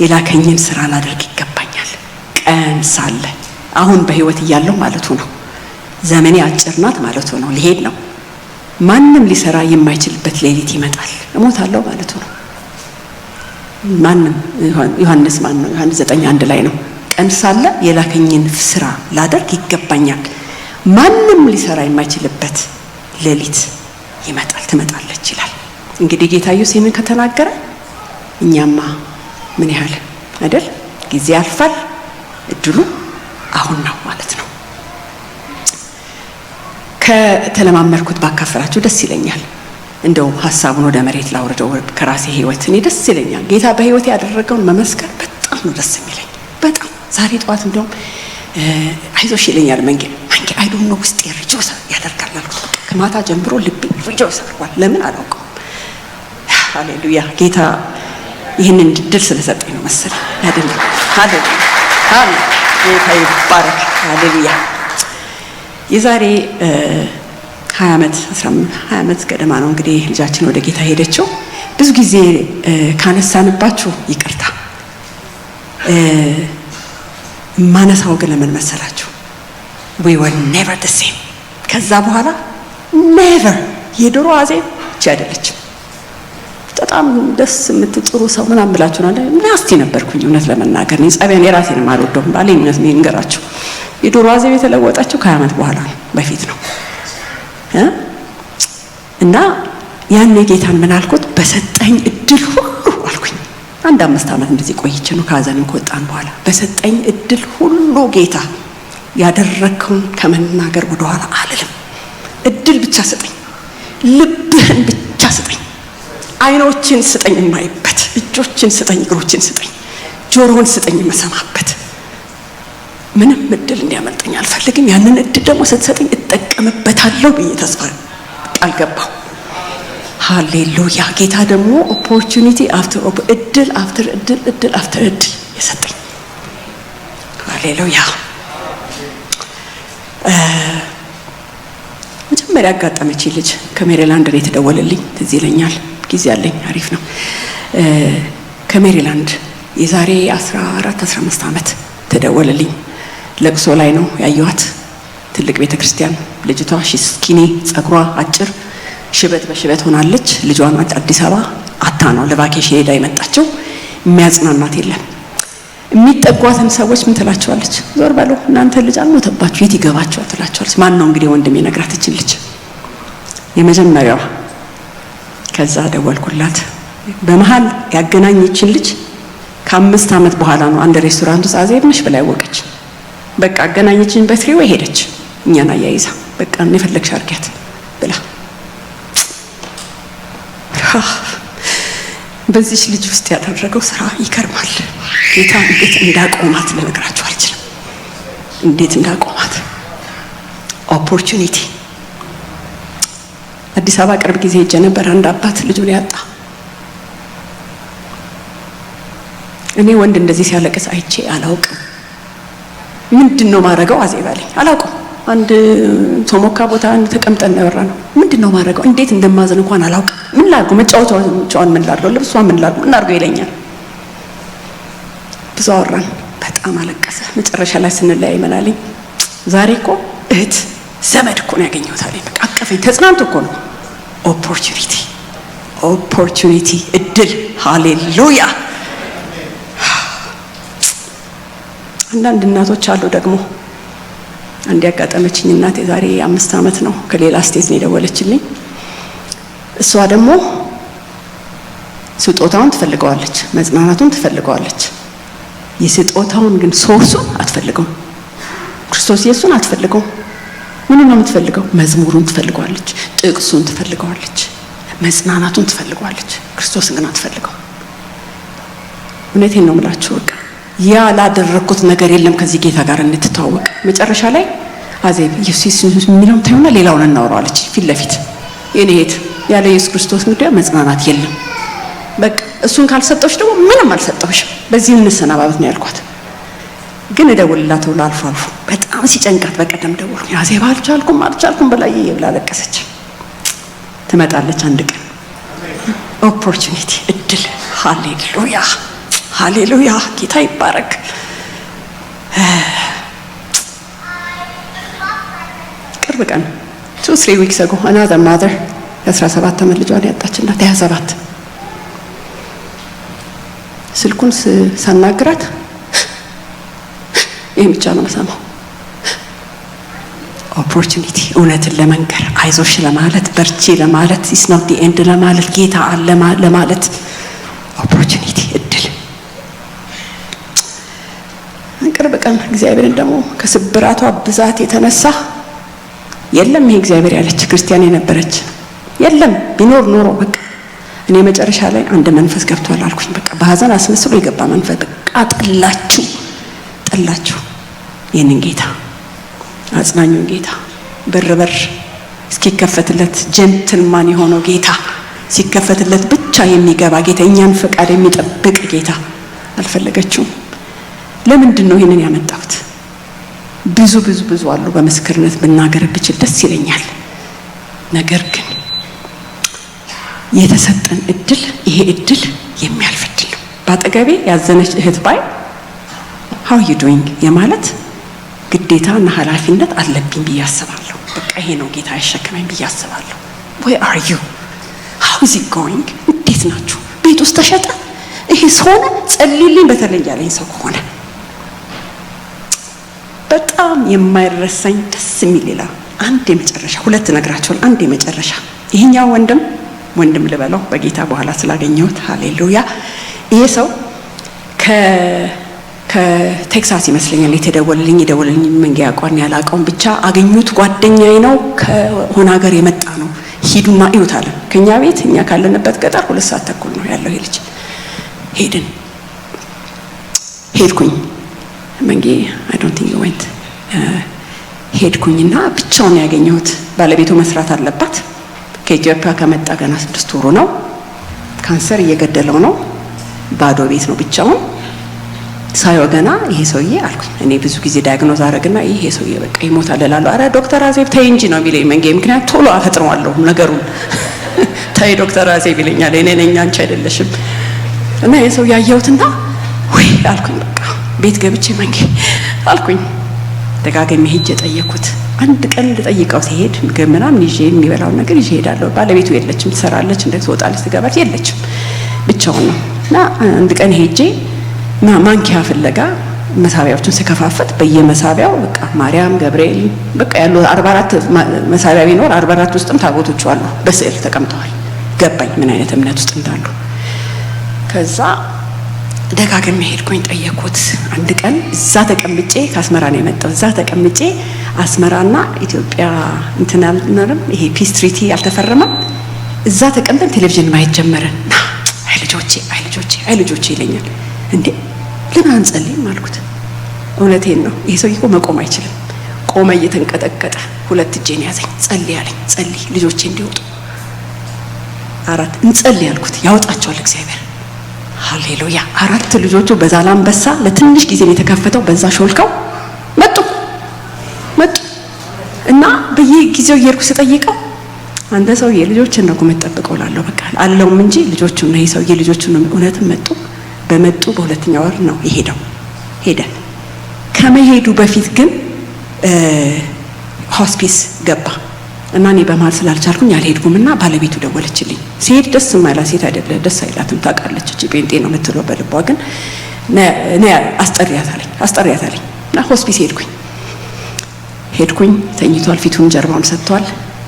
የላከኝን ስራ ላደርግ ይገባኛል። ቀን ሳለ አሁን በህይወት እያለሁ ማለቱ ነው። ዘመኔ አጭር ናት ማለቱ ነው። ሊሄድ ነው። ማንም ሊሰራ የማይችልበት ሌሊት ይመጣል፣ እሞታለሁ ማለቱ ነው። ማንም ዮሐንስ 9:1 ላይ ነው። ቀን ሳለ የላከኝን ስራ ላደርግ ይገባኛል። ማንም ሊሰራ የማይችልበት ሌሊት ይመጣል ትመጣለች ይላል። እንግዲህ ጌታ ኢየሱስ ይህንን ከተናገረ እኛማ ምን ያህል አይደል? ጊዜ ያልፋል፣ እድሉ አሁን ነው ማለት ነው። ከተለማመርኩት ባካፈራችሁ ደስ ይለኛል። እንደው ሐሳቡን ወደ መሬት ላውርደው ከራሴ ህይወት እኔ ደስ ይለኛል። ጌታ በህይወት ያደረገውን መመስከር በጣም ነው ደስ የሚለኝ። በጣም ዛሬ ጠዋት እንደውም አይዞሽ ይለኛል መንጌ አይ ዶንት ኖ ውስጥ ሪጆስ ያደርጋል አልኩት። ከማታ ጀምሮ ልቤ ሪጆስ አድርጓል። ለምን አላውቀውም። ሃሌሉያ። ጌታ ይህንን ድል ስለሰጠኝ ነው መሰለኝ አይደለም። ሃሌሉያ ጌታ ይባረክ። ሃሌሉያ። የዛሬ 20 ዓመት ገደማ ነው እንግዲህ ልጃችን ወደ ጌታ ሄደችው። ብዙ ጊዜ ካነሳንባችሁ ይቅርታ ማነሳው ግን ለምን መሰላችሁ? we were never the same። ከዛ በኋላ never የድሮ አዜብ እቺ አይደለችም። በጣም ደስ የምትጥሩ ሰው ምናምን ብላችሁ ነው ምን አስቲ ነበርኩኝ። እውነት ለመናገር ነው ጸባዬን የራሴን ማልወደው ባለኝ ነው እንገራችሁ። የድሮ አዜብ የተለወጣችሁ ከ20 ዓመት በኋላ ነው፣ በፊት ነው። እና ያን ጌታን ምን አልኩት? በሰጠኝ እድል ሁሉ አልኩኝ። 5 ዓመት እንደዚህ ቆይቼ ነው ከሀዘንም ከወጣን በኋላ በሰጠኝ እድል ሁሉ ጌታ ያደረከውን ከመናገር ወደ ኋላ አልልም። እድል ብቻ ስጠኝ፣ ልብህን ብቻ ስጠኝ፣ አይኖችን ስጠኝ የማይበት፣ እጆችን ስጠኝ፣ እግሮችን ስጠኝ፣ ጆሮውን ስጠኝ የምሰማበት። ምንም እድል እንዲያመልጠኝ አልፈልግም። ያንን እድል ደግሞ ስትሰጠኝ እጠቀምበታለሁ ብዬ ተስፋ ቃል ገባሁ። ሃሌሉያ። ጌታ ደግሞ ኦፖርቹኒቲ አፍተር እድል አፍተር እድል አፍተር እድል የሰጠኝ። ሃሌሉያ። መጀመሪያ ያጋጠመች ልጅ ከሜሪላንድ ነው የተደወለልኝ። ትዝ ይለኛል። ጊዜ አለኝ፣ አሪፍ ነው። ከሜሪላንድ የዛሬ 14-15 ዓመት ተደወለልኝ። ለቅሶ ላይ ነው ያየኋት። ትልቅ ቤተክርስቲያን። ልጅቷ ስኪኒ፣ ጸጉሯ አጭር፣ ሽበት በሽበት ሆናለች። ልጇን አዲስ አበባ አታ ነው ለቫኬሽን ሄዳ የመጣችው። የሚያጽናናት የለም። የሚጠጓትን ሰዎች ምን ትላቸዋለች? ዞር በሉ እናንተ ልጅ አልሞተባችሁ የት ይገባችኋል ትላቸዋለች። ማን ነው እንግዲህ ወንድም የነግራትችን ልጅ የመጀመሪያዋ። ከዛ ደወልኩላት። በመሃል ያገናኘችን ልጅ ከ5 ዓመት በኋላ ነው አንድ ሬስቶራንት ውስጥ አዜብ ነሽ ብላ ያወቀች። በቃ አገናኘችን፣ በትሪዌ ሄደች እኛን አያይዛ። በቃ የፈለግሽ አድርጊያት ብላ በዚህ ልጅ ውስጥ ያደረገው ስራ ይከርማል። ጌታ እንዴት እንዳቆማት ልነግራችሁ አልችልም። እንዴት እንዳቆማት ኦፖርቹኒቲ። አዲስ አበባ ቅርብ ጊዜ ሄጄ ነበር። አንድ አባት ልጁን ያጣ። እኔ ወንድ እንደዚህ ሲያለቅስ አይቼ አላውቅም። ምንድነው ማረገው? አዜብ አለኝ። አላውቅም። አንድ ቶሞካ ቦታ ተቀምጠን ነበር ነው። ምንድነው ማረገው? እንዴት እንደማዘን እንኳን አላውቅም። ምን ላድርገው? መጫወቻውን ምን ላድርገው? ልብሷን ምን ላድርገው? እናርገው ይለኛል። ብዙ አወራን። በጣም አለቀሰ። መጨረሻ ላይ ስንለያይ ምን አለኝ? ዛሬ እኮ እህት ዘመድ እኮ ነው ያገኘሁት አለኝ። በቃ አቀፈኝ። ተጽናንቶ እኮ ነው። ኦፖርቹኒቲ እድል። ሃሌሉያ። አንዳንድ እናቶች አሉ ደግሞ። አንድ ያጋጠመችኝ እናት የዛሬ 5 ዓመት ነው ከሌላ ስቴት ነው የደወለችልኝ። እሷ ደግሞ ስጦታውን ትፈልገዋለች፣ መጽናናቱን ትፈልገዋለች። የስጦታውን ግን ሶርሱን አትፈልገውም። ክርስቶስ ኢየሱስን አትፈልገውም። ምንም ነው የምትፈልገው? መዝሙሩን ትፈልገዋለች፣ ጥቅሱን ትፈልገዋለች፣ መጽናናቱን ትፈልገዋለች። ክርስቶስን ግን አትፈልገው። እውነቴን ነው የምላችሁ። በቃ ያላደረኩት ነገር የለም ከዚህ ጌታ ጋር እንድትተዋወቅ። መጨረሻ ላይ አዜብ ኢየሱስ የሚለውን ታዩና ሌላውን እናወራዋለች ፊት ለፊት። የኔ እህት ያለ ኢየሱስ ክርስቶስ ጉዳይ መጽናናት የለም። በቃ እሱን ካልሰጠሽ ደግሞ ምንም አልሰጠሽም። በዚህ እንሰናባበት ነው ያልኳት። ግን እደውልላት ብላ አልፎ አልፎ በጣም ሲጨንቃት በቀደም ደወልኩኝ። አዜብ አልቻልኩም በላይ ብላ ለቀሰች። ትመጣለች አንድ ቀን። ኦፖርቹኒቲ እድል። ሃሌሉያ ጌታ ይባረክ። ቅርብ ቀን 2-3 weeks ago another mother 17 ዓመት ልጇን ያጣችና 27 ስልኩን ሳናግራት ይሄን ብቻ ነው የምሰማው። ኦፖርቹኒቲ፣ እውነትን ለመንገር፣ አይዞሽ ለማለት፣ በርቺ ለማለት፣ ኢትስ ኖት ዲ ኤንድ ለማለት፣ ጌታ አለ ለማለት ኦፖርቹኒቲ እድል። ቅርብ ቀን እግዚአብሔርን ደግሞ ከስብራቷ ብዛት የተነሳ የለም ይሄ እግዚአብሔር ያለች ክርስቲያን የነበረች የለም ቢኖር ኖሮ በቃ እኔ መጨረሻ ላይ አንድ መንፈስ ገብቷል አልኩኝ። በቃ በሐዘን አስመስሎ የገባ መንፈስ በቃ ጠላችሁ ይህንን ጌታ አጽናኙን ጌታ በር እስኪከፈትለት ጀንትልማን የሆነው ጌታ ሲከፈትለት ብቻ የሚገባ ጌታ እኛን ፈቃድ የሚጠብቅ ጌታ አልፈለገችውም። ለምንድን ነው ይሄንን ያመጣሁት? ብዙ አሉ በምስክርነት ብናገር ብችል ደስ ይለኛል። ነገር ግን የተሰጠን እድል ይሄ እድል የሚያልፍ እድል ነው። ባጠገቤ ያዘነች እህት ባይ how you doing የማለት ግዴታና ኃላፊነት አለብኝ ብዬ አስባለሁ። በቃ ይሄ ነው ጌታ ያሸከመኝ ብዬ አስባለሁ። where are you how is it going? እንዴት ናችሁ? ቤት ውስጥ ተሸጠ ይሄ ሆነ ጸልይልኝ በተለይ ያለኝ ሰው ከሆነ በጣም የማይረሳኝ ደስ የሚል ሌላ አንድ የመጨረሻ ሁለት ነግራቸዋል። አንድ የመጨረሻ ይሄኛው ወንድም ልበለው በጌታ በኋላ ስላገኘሁት ሃሌሉያ። ይሄ ሰው ከቴክሳስ ይመስለኛል የተደወለልኝ መንገያ ቋን ያላቀውን ብቻ አገኙት። ጓደኛዬ ነው ከሆነ ሀገር የመጣ ነው ሂዱና እዩት አለ። ከኛ ቤት እኛ ካለንበት ገጠር 2 ሰዓት ተኩል ነው ያለው ይሄ ልጅ። ሄድኩኝ መንጌ I don't think you went ሄድኩኝና ብቻውን ያገኘሁት። ባለቤቱ መስራት አለባት። ከኢትዮጵያ ከመጣ ገና 6 ወሩ ነው። ካንሰር እየገደለው ነው። ባዶ ቤት ነው ብቻውን። ሳይው ገና ይሄ ሰውዬ አልኩኝ እኔ ብዙ ጊዜ ዳያግኖዝ አረግና ይሄ ሰውዬ በቃ ይሞታል እላለሁ። አረ ዶክተር አዜብ ተይ እንጂ ነው ቢለኝ መንጌ፣ ምክንያት ቶሎ አፈጥረዋለሁ ነገሩን። ተይ ዶክተር አዜብ ይለኛል። እኔ ነኝ አንቺ አይደለሽም። እና ይሄ ሰው ያየሁትና ወይ አልኩኝ በቃ ቤት ገብቼ መንጌ አልኩኝ። ደጋግሜ ሄጄ ጠየኩት። አንድ ቀን ልጠይቀው ሲሄድ ምግብ ምናምን ይዤ የሚበላው ነገር ይዤ ሄዳለሁ። ባለቤቱ የለችም፣ ትሰራለች፣ እንደዚህ ትወጣለች ትገባለች፣ የለችም ብቻውን ነው። እና አንድ ቀን ሄጄ ማንኪያ ፍለጋ መሳቢያዎችን ስከፋፈት በየመሳቢያው በቃ ማርያም ገብርኤል በቃ ያሉ 44 መሳቢያ ቢኖር 44 ውስጥም ታቦቶች አሉ በስዕል ተቀምጠዋል። ገባኝ ምን አይነት እምነት ውስጥ እንዳሉ። ከዛ ደጋግሜ ሄድኩኝ ጠየኩት። አንድ ቀን እዛ ተቀምጬ ከአስመራ ነው የመጣው። እዛ ተቀምጬ አስመራና ኢትዮጵያ እንትናልንም ይሄ ፒስ ትሪቲ አልተፈረመም። እዛ ተቀምጠን ቴሌቪዥን ማየት ጀመረን። አይ ልጆቼ ይለኛል። እንዴ ለምን አንጸልይም አልኩት። እውነቴን ነው። ይሄ ሰው እኮ መቆም አይችልም። ቆመ እየተንቀጠቀጠ 2 እጄን ያዘኝ። ጸልይ አለኝ። ጸልይ ልጆቼ እንዲወጡ 4 እንጸልይ አልኩት። ያወጣቸዋል እግዚአብሔር። ሃሌሉያ። 4 ልጆቹ በዛላምበሳ ለትንሽ ጊዜ ነው የተከፈተው። በዛ ሾልከው መጡ እና በየጊዜው እየሄድኩ ስጠይቀው አንተ ሰውዬ ልጆችን ነው የምጠብቀው እላለሁ። በቃ አለውም እንጂ ልጆቹን ነው። ይሄ ሰውዬ ልጆቹን ነው። እውነትም መጡ። በመጡ በ2ኛው ወር ነው የሄደው። ሄደ። ከመሄዱ በፊት ግን ሆስፒስ ገባ እና እኔ በመሀል ስላልቻልኩኝ አልሄድኩምና ባለቤቱ ደወለችልኝ። ሲሄድ ደስ የማይላት ሴት አይደለ፣ ደስ አይላትም ታውቃለች። እቺ ጴንጤ ነው የምትለው በልቧ፣ ግን እኔ አስጠሪያታለኝ እና ሆስፒስ ሄድኩኝ። ተኝቷል፣ ፊቱን ጀርባውን ሰጥቷል።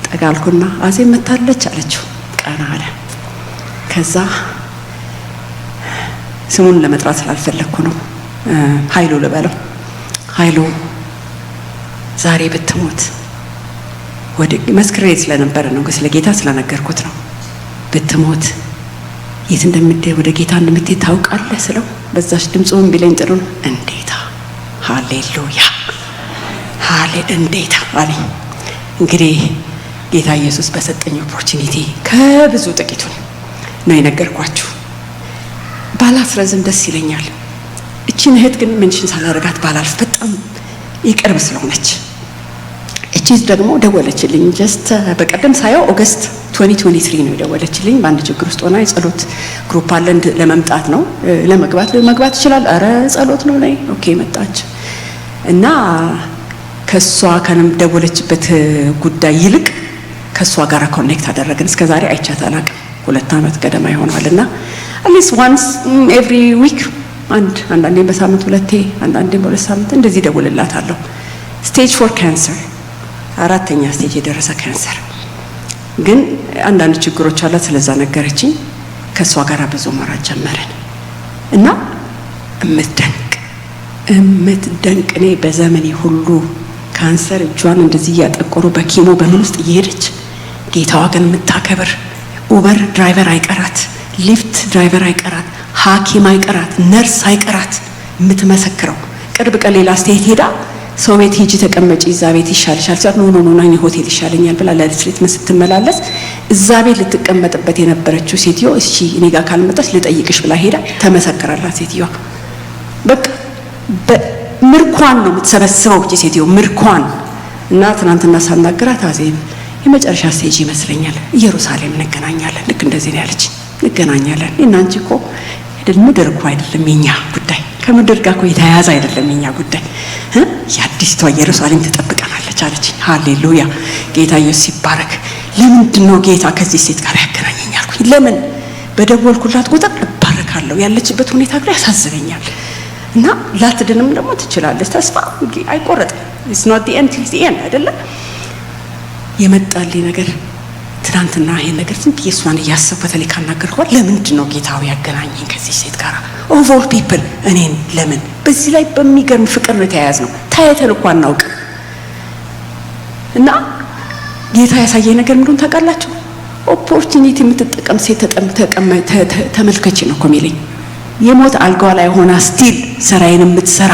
ጠጋልኩና አዜብ መታለች አለችው። ቀና አለ። ከዛ ስሙን ለመጥራት ስላልፈለግኩ ነው ኃይሉ ልበለው። ኃይሉ ዛሬ ብትሞት ወደ መስክሬ ስለነበረ ነው፣ ስለ ጌታ ስለነገርኩት ነው። ብትሞት የት እንደምትሄድ ወደ ጌታ እንደምትሄድ ታውቃለህ ስለው በዛች ድምፁን ቢለኝ ጥሩ ነው። እንዴታ ሃሌሉያ እንዴታ አለኝ። እንግዲህ ጌታ ኢየሱስ በሰጠኝ ኦፖርቹኒቲ ከብዙ ጥቂቱን ነው የነገርኳችሁ። ባላስረዝም ደስ ይለኛል። እቺን እህት ግን ሜንሽን ሳላረጋት ባላልፍ በጣም ይቅርብ ስለሆነች። እቺ ደግሞ ደወለችልኝ። ጀስት በቀደም ሳየው ኦገስት 2023 ነው የደወለችልኝ። በአንድ ችግር ውስጥ ሆና የጸሎት ግሩፕ አለ ለመምጣት ነው ለመግባት ይችላል። አረ ጸሎት ነው ላይ ኦኬ መጣች እና ከሷ ከነም ደወለችበት ጉዳይ ይልቅ ከሷ ጋር ኮኔክት አደረግን። እስከዛሬ አይቻት አላውቅም። 2 ዓመት ገደማ ይሆናልና አትሊስት ዋንስ ኤቭሪ ዊክ አንዳንዴ በሳምንት 2 አንዳንዴ በ2 ሳምንት እንደዚህ ደውልላታለሁ። ስቴጅ 4 ካንሰር 4ኛ ስቴጅ የደረሰ ካንሰር ግን አንዳንድ ችግሮች አላት። ስለዛ ነገረችኝ። ከሷ ጋር ብዙ ማውራት ጀመረን እና እምትደንቅ እኔ በዘመኔ ሁሉ ካንሰር እጇን እንደዚህ እያጠቆሩ በኪሞ በምን ውስጥ እየሄደች ጌታዋ ግን የምታከብር ኡበር ድራይቨር አይቀራት፣ ሊፍት ድራይቨር አይቀራት፣ ሐኪም አይቀራት፣ ነርስ አይቀራት የምትመሰክረው። ቅርብ ቀን ሌላ ስቴት ሄዳ ሰው ቤት ሂጂ ተቀመጪ እዛ ቤት ይሻልሻል ሲላት ኖ እኔ ሆቴል ይሻለኛል ብላ ለሪትሪት ስትመላለስ እዛ ቤት ልትቀመጥበት የነበረችው ሴትዮ እሺ እኔ ጋር ካልመጣች ልጠይቅሽ ብላ ሄዳ ተመሰከራላት። ሴትዮዋ በቃ ምርኳን ነው የምትሰበስበው እቺ ሴትዮ ምርኳን። እና ትናንትና ሳናገራት አዜብ የመጨረሻ ስቴጅ ይመስለኛል ኢየሩሳሌም እንገናኛለን። ልክ እንደዚህ ነው ያለች። እንገናኛለን እና አንቺ እኮ ምድር እኮ አይደለም የኛ ጉዳይ፣ ከምድር ጋር እኮ የተያያዘ አይደለም የኛ ጉዳይ፣ የአዲስቷ ኢየሩሳሌም ትጠብቀናለች አለች። ሃሌሉያ ጌታ ኢየሱስ ይባረክ። ለምንድን ነው ጌታ ከዚህ ሴት ጋር ያገናኘኝ አልኩኝ። ለምን በደወልኩላት ቁጥር እባረካለሁ። ያለችበት ሁኔታ ግን ያሳዝበኛል እና ላትድንም ደግሞ ትችላለች። ተስፋ አይቆረጥም። it's not the end it's the end አይደለ? የመጣልኝ ነገር ትናንትና ይሄን ነገር ዝም ብዬ እሷን እያሰብኩ በተለይ ካናገርኳት ለምንድን ነው ጌታው ያገናኘኝ ከዚህ ሴት ጋር of all people እኔን ለምን? በዚህ ላይ በሚገርም ፍቅር ነው የተያያዝነው። ታየተን እኮ አናውቅም። እና ጌታ ያሳየኝ ነገር ምንድን ታውቃላችሁ? ኦፖርቹኒቲ የምትጠቀም ሴት ተመልከቺ ነው እኮ የሚለኝ። የሞት አልጋዋ ላይ ሆና ስቲል ስራዬን የምትሰራ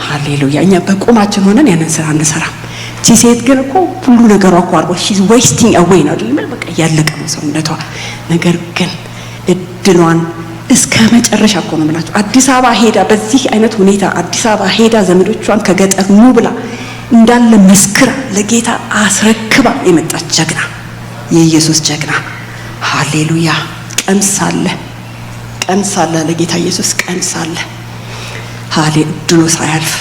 ሃሌሉያ። እኛ በቆማችን ሆነን ያንን ስራ እንሰራም። እቺ ሴት ግን እኮ ሁሉ ነገሯ እኮ አልቆ she's wasting away ነው አይደል? በቃ ያለቀ ነው ሰውነቷ። ነገር ግን እድሏን እስከ መጨረሻ እኮ ነው የምላችሁ። አዲስ አበባ ሄዳ በዚህ አይነት ሁኔታ አዲስ አበባ ሄዳ ዘመዶቿን ከገጠር ኑ ብላ እንዳለ መስክራ ለጌታ አስረክባ የመጣች ጀግና፣ የኢየሱስ ጀግና ሃሌሉያ። ቀምሳለ ለጌታ ኢየሱስ ቀምሳለ ሃሌ እድሉ ሳያልፍ።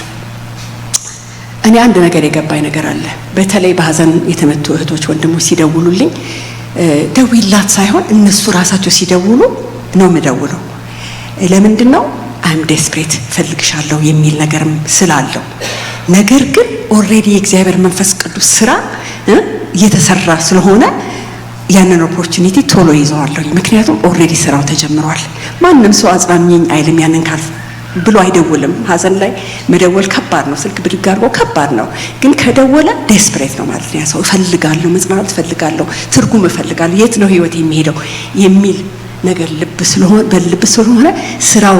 እኔ አንድ ነገር የገባኝ ነገር አለ። በተለይ በሐዘን የተመቱ እህቶች ወንድሞች ሲደውሉልኝ ደውይላት ሳይሆን እነሱ ራሳቸው ሲደውሉ ነው የምደውለው። ለምንድን ነው? አይም ዴስፕሬት ፈልግሻለሁ የሚል ነገርም ስላለው። ነገር ግን ኦልሬዲ የእግዚአብሔር መንፈስ ቅዱስ ስራ እየተሰራ ስለሆነ ያንን ኦፖርቹኒቲ ቶሎ ይዘዋለሁ። ምክንያቱም ኦልሬዲ ስራው ተጀምሯል። ማንም ሰው አጽናኝኝ አይልም ያንን ካል ብሎ አይደውልም። ሐዘን ላይ መደወል ከባድ ነው። ስልክ ብድግ አድርጎ ከባድ ነው። ግን ከደወለ ዴስፕሬት ነው ማለት ነው። ሰው እፈልጋለሁ፣ መጽናናት እፈልጋለሁ፣ ትርጉም እፈልጋለሁ፣ የት ነው ህይወት የሚሄደው የሚል ነገር በልብ ስለሆነ ስራው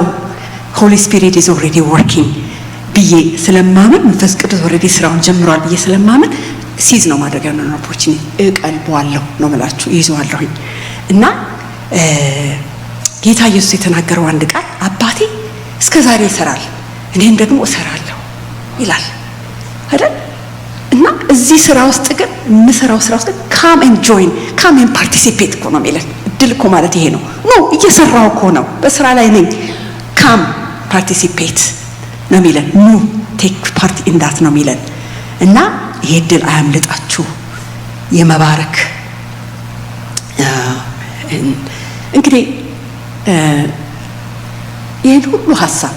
ሆሊ ስፒሪት ኢዝ ኦልሬዲ ወርኪንግ ብዬ ስለማመን መንፈስ ቅዱስ ኦልሬዲ ስራውን ጀምሯል ብዬ ስለማመን ሲዝ ነው ማድረግ ያንን ኦፖርቹኒቲ እቀልበዋለሁ ነው የምላችሁ፣ ይዘዋለሁኝ። እና ጌታ ኢየሱስ የተናገረው አንድ ቃል አባቴ እስከ ዛሬ ይሰራል እኔም ደግሞ እሰራለሁ ይላል አይደል? እና እዚህ ስራ ውስጥ ግን የምሰራው ስራ ውስጥ ካም ኤንድ ጆይን ካም ኤንድ ፓርቲሲፔት እኮ ነው የሚለን። እድል እኮ ማለት ይሄ ነው። ኖ እየሰራው እኮ ነው፣ በስራ ላይ ነኝ። ካም ፓርቲሲፔት ነው የሚለን። ኑ ቴክ ፓርት ኢንዳት ነው የሚለን እና ይሄ እድል አያምልጣችሁ የመባረክ እንግዲህ ይሄን ሁሉ ሐሳብ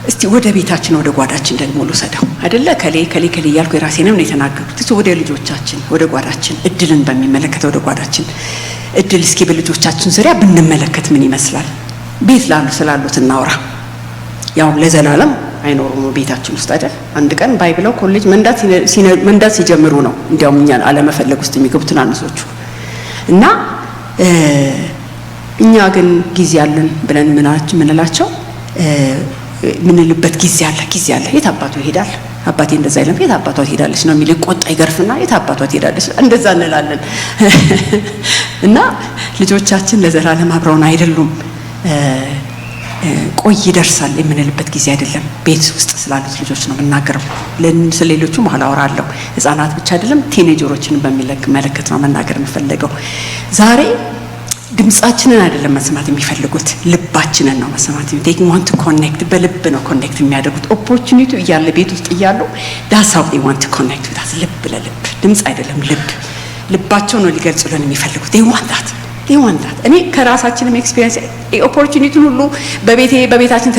እስቲ ወደ ቤታችን ወደ ጓዳችን ደግሞ ልውሰደው አይደለ? ከሌ እያልኩ የራሴንም ነው የተናገርኩት። እስቲ ወደ ልጆቻችን ወደ ጓዳችን እድልን በሚመለከት ወደ ጓዳችን እድል እስኪ በልጆቻችን ዙሪያ ብንመለከት ምን ይመስላል? ቤት ስላሉት እናውራ። ያው ለዘላለም አይኖሩም ቤታችን ውስጥ አይደል? አንድ ቀን ባይብለው ኮሌጅ መንዳት ሲጀምሩ ነው እንዲያውም እኛን አለመፈለግ ውስጥ የሚገቡት ትናንሾቹ እና እኛ ግን ጊዜ አለን ብለን ምንላቸው ምንልበት ጊዜ አለ። የት አባቱ ይሄዳል? አባቴ እንደዛ አይለም። የት አባቷ ትሄዳለች ነው የሚል ቆጣ ይገርፍና የት አባቷ ትሄዳለች እንደዛ እንላለን። እና ልጆቻችን ለዘላለም አብረውን አይደሉም። ቆይ ይደርሳል የምንልበት ጊዜ አይደለም። ቤት ውስጥ ስላሉት ልጆች ነው የምናገረው። ስለሌሎቹ በኋላ አወራለሁ። ህፃናት ብቻ አይደለም ቲኔጀሮችን በሚመለከት ነው መናገር የምፈልገው ዛሬ። ድምጻችንን አይደለም መስማት የሚፈልጉት፣ ልባችንን ነው መስማት። they want to connect በልብ ነው ኮኔክት የሚያደርጉት። ኦፖርቹኒቲ እያለ ቤት ውስጥ እያሉ that's how they want to connect with us። ልብ ለልብ ድምጽ አይደለም ልባቸው ነው ሊገልጹልን የሚፈልጉት። they want that እኔ ከራሳችንም ኤክስፒሪየንስ ኦፖርቹኒቲውን ሁሉ በቤታችን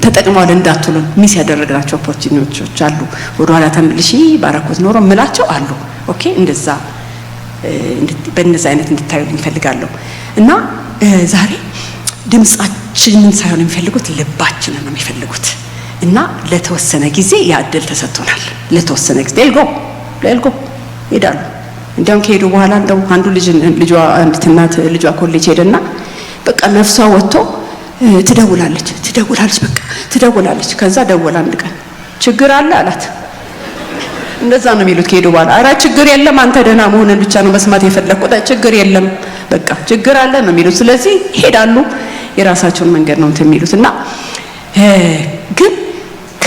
ተጠቅመዋል እንዳትሉን ሚስ ያደረግናቸው ኦፖርቹኒቲዎች አሉ። ወደኋላ ተመልሼ ባረኩት ኖሮ ምላቸው አሉ። ኦኬ እንደዛ በእነዛ አይነት እንድታዩልኝ እፈልጋለሁ። እና ዛሬ ድምጻችንን ሳይሆን የሚፈልጉት ልባችንን ነው የሚፈልጉት። እና ለተወሰነ ጊዜ ያድል ተሰጥቶናል። ለተወሰነ ጊዜ ለልጎ ሄዳሉ። እንዲያውም ከሄዱ በኋላ እንደው አንዱ አንዲት እናት ልጇ ኮሌጅ ሄደና በቃ ነፍሷ ወጥቶ ትደውላለች። ከዛ ደወላ አንድ ቀን ችግር አለ አላት። እንደዛ ነው የሚሉት ከሄዱ በኋላ። ኧረ ችግር የለም አንተ ደህና መሆንን ብቻ ነው መስማት የፈለኩት፣ ችግር የለም በቃ ችግር አለ ነው የሚሉት። ስለዚህ ይሄዳሉ፣ የራሳቸውን መንገድ ነው የሚሉት። እና ግን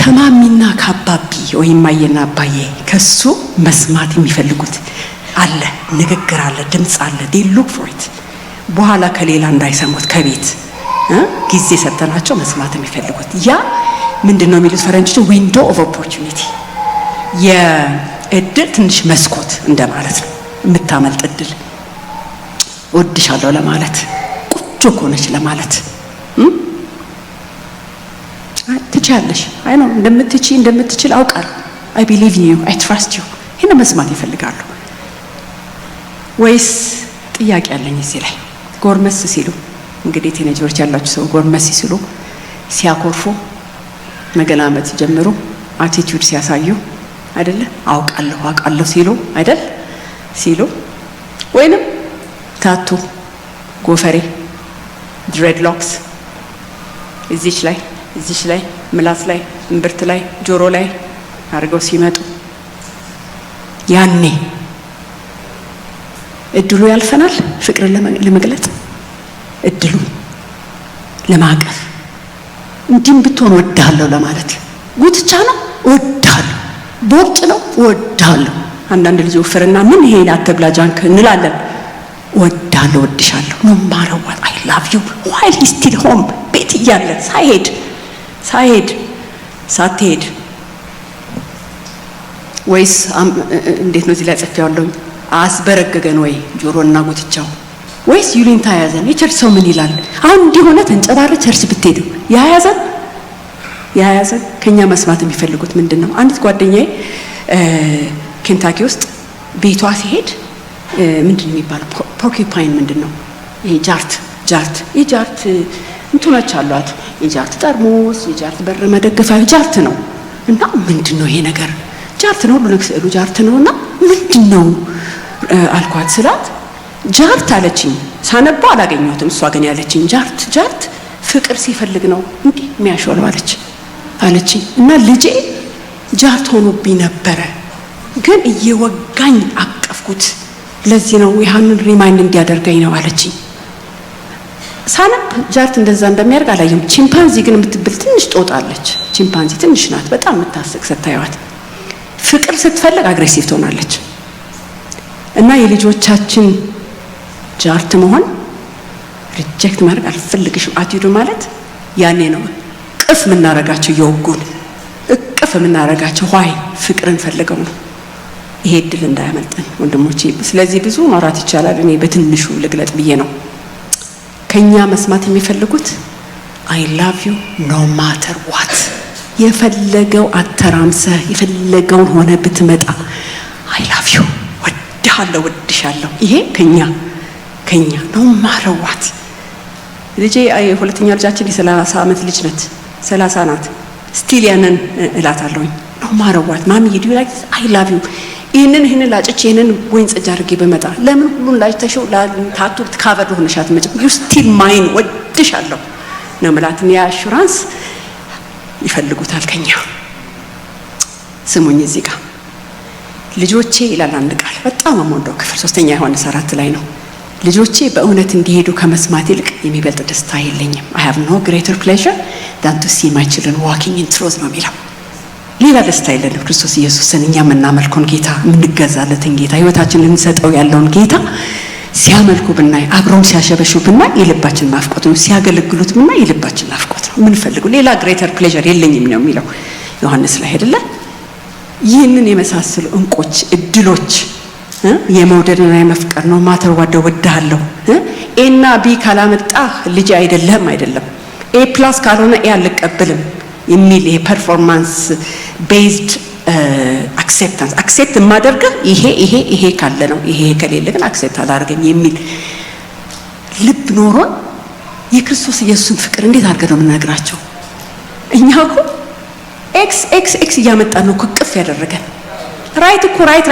ከማሚና ከአባቢ ወይም ማየና አባዬ ከሱ መስማት የሚፈልጉት አለ፣ ንግግር አለ፣ ድምጽ አለ። they look for it በኋላ ከሌላ እንዳይሰሙት ከቤት ጊዜ ሰጠናቸው መስማት የሚፈልጉት ያ ምንድነው የሚሉት ፈረንጆቹ window of opportunity የእድል ትንሽ መስኮት እንደማለት ነው። የምታመልጥ እድል ወድሻለሁ ለማለት ቁጭ ኮነች ለማለት ትቻለሽ አይ ነው እንደምትችል አውቃለሁ። I believe in you, I trust you ይሄን መስማት ይፈልጋሉ። ወይስ ጥያቄ አለኝ እዚህ ላይ ጎርመስ ሲሉ እንግዲህ ቲኔጀሮች ያላችሁ ሰው ጎርመስ ሲሉ ሲያኮርፉ መገናመት ጀምሩ አቲቲዩድ ሲያሳዩ አይደለ አውቃለሁ ሲሉ ወይንም ታቱ ጎፈሬ ድሬድሎክስ እዚች ላይ ምላስ ላይ እምብርት ላይ ጆሮ ላይ አድርገው ሲመጡ ያኔ እድሉ ያልፈናል። ፍቅርን ለመግለጽ እድሉ ለማቀፍ እንዲም ብትሆን ወዳለሁ ለማለት ጉትቻ ነው ወዳለሁ፣ ቦርጭ ነው ወዳለሁ። አንዳንድ ልጅ ወፍርና ምን ይሄ አትብላ ጃንክ እንላለን። ወዳለሁ ወድሻለሁ ነው ማረው I love you while he still home ቤት እያለ ሳትሄድ ወይስ እንዴት ነው እዚህ ላይ ጽፌያለሁ አስበረገገን ወይ ጆሮና ጉትቻው ወይስ ዩሪንታ ያዘን? የቸርች ሰው ምን ይላል? አሁን እንዲሆነ ተንጨባረ ቸርች ብትሄዱ ያያዘን ከኛ መስማት የሚፈልጉት ምንድነው? አንዲት ጓደኛዬ ኬንታኪ ውስጥ ቤቷ ሲሄድ ምንድነው የሚባለው ፖርኩፓይን ምንድነው ይሄ ጃርት የጃርት እንትኖች አሏት። የጃርት ጠርሙስ፣ የጃርት በር መደገፊያ ጃርት ነው። እና ምንድነው ይሄ ነገር? ጃርት ነው፣ ሁሉ ነገር ስዕሉ ጃርት ነውና ምንድነው አልኳት። ስላት ጃርት አለችኝ። ሳነባ አላገኘሁትም። እሷ ግን ያለችኝ ጃርት ፍቅር ሲፈልግ ነው እንዴ የሚያሾለው አለችኝ። እና ልጄ ጃርት ሆኖብኝ ነበረ፣ ግን እየወጋኝ አቀፍኩት። ለዚህ ነው ያንን ሪማይንድ እንዲያደርገኝ ነው አለችኝ። ሳነብ ጃርት እንደዛ እንደሚያደርግ አላየሁም። ቺምፓንዚ ግን የምትብል ትንሽ ጦጣለች። ቺምፓንዚ ትንሽ ናት፣ በጣም የምታስቅ ስታዩት። ፍቅር ስትፈልግ አግሬሲቭ ትሆናለች። እና የልጆቻችን ጃርት መሆን ሪጀክት ማድረግ አልፈልግሽም አትይዱ ማለት ያኔ ነው እቅፍ የምናረጋቸው የወጉን እቅፍ የምናረጋቸው ዋይ ፍቅርን ፈልገው ነው። ይሄ እድል እንዳያመልጠን ወንድሞቼ። ስለዚህ ብዙ ማውራት ይቻላል። እኔ በትንሹ ልግለጥ ብዬ ነው። ከኛ መስማት የሚፈልጉት አይ ላቭ ዩ ኖ ማተር ዋት። የፈለገው አተራምሰህ የፈለገውን ሆነ ብትመጣ አይ ላቭ ዩ ወድሃለሁ ወድሻለሁ። ይሄ ከኛ ኖ ማተር ዋት። ልጄ ሁለተኛ ልጃችን የ30 ዓመት ልጅ ነች። 30 ናት። ስቲል ያንን እላታለሁኝ ኖ ማተር ዋት ማሚ ዩ ዱ ላይክ አይ ላቭ ዩ። ይሄንን ላጭቼ ይሄንን ወይን ጽጅ አድርጌ በመጣ ለምን ሁሉን ላጭተሽው ታቱ ካቨር ሆነሻት መጭ ዩ ስቲል ማይን ወድሻለሁ ነው ማለት ነው። የአሹራንስ ይፈልጉታል ከኛ። ስሙኝ እዚህ ጋር ልጆቼ ይላል አንድ ቃል በጣም የምወደው ክፍል 3ኛ ዮሐንስ 4 ላይ ነው። ልጆቼ በእውነት እንዲሄዱ ከመስማት ይልቅ የሚበልጥ ደስታ የለኝም። I have no greater pleasure than to see my children walking in truth ነው የሚለው። ሌላ ደስታ የለንም። ክርስቶስ ኢየሱስን እኛ የምናመልከውን ጌታ የምንገዛለትን ጌታ ህይወታችንን ልንሰጠው ያለውን ጌታ ሲያመልኩ ብናይ አብረውም ሲያሸበሹ ብናይ የልባችን ናፍቆት ነው። ሲያገለግሉት ብናይ የልባችን ናፍቆት ነው። ምን ፈልጉ ሌላ ግሬተር ፕሌዠር የለኝም ነው የሚለው ዮሐንስ ላይ አይደለ? ይህንን የመሳሰሉ እንቆች እድሎች የመውደድና የመፍቀር ነው። ማተር ዋደው ወድሃለሁ ኤና ቢ ካላመጣ ልጅ አይደለም ኤ ፕላስ ካልሆነ ኤ አልቀበልም የሚል የፐርፎርማንስ ቤዝድ አክሴፕታንስ አክሴፕት ማደርገ ይሄ ካለ ነው። ይሄ ከሌለ ግን አክሴፕት አላደርገም የሚል ልብ ኖሮን የክርስቶስ ኢየሱስን ፍቅር እንዴት አድርገን ነው የምንነግራቸው? እኛ እኮ ኤክስ እያመጣን ነው ቅፍ ያደረገን። ራይት እኮ ራይት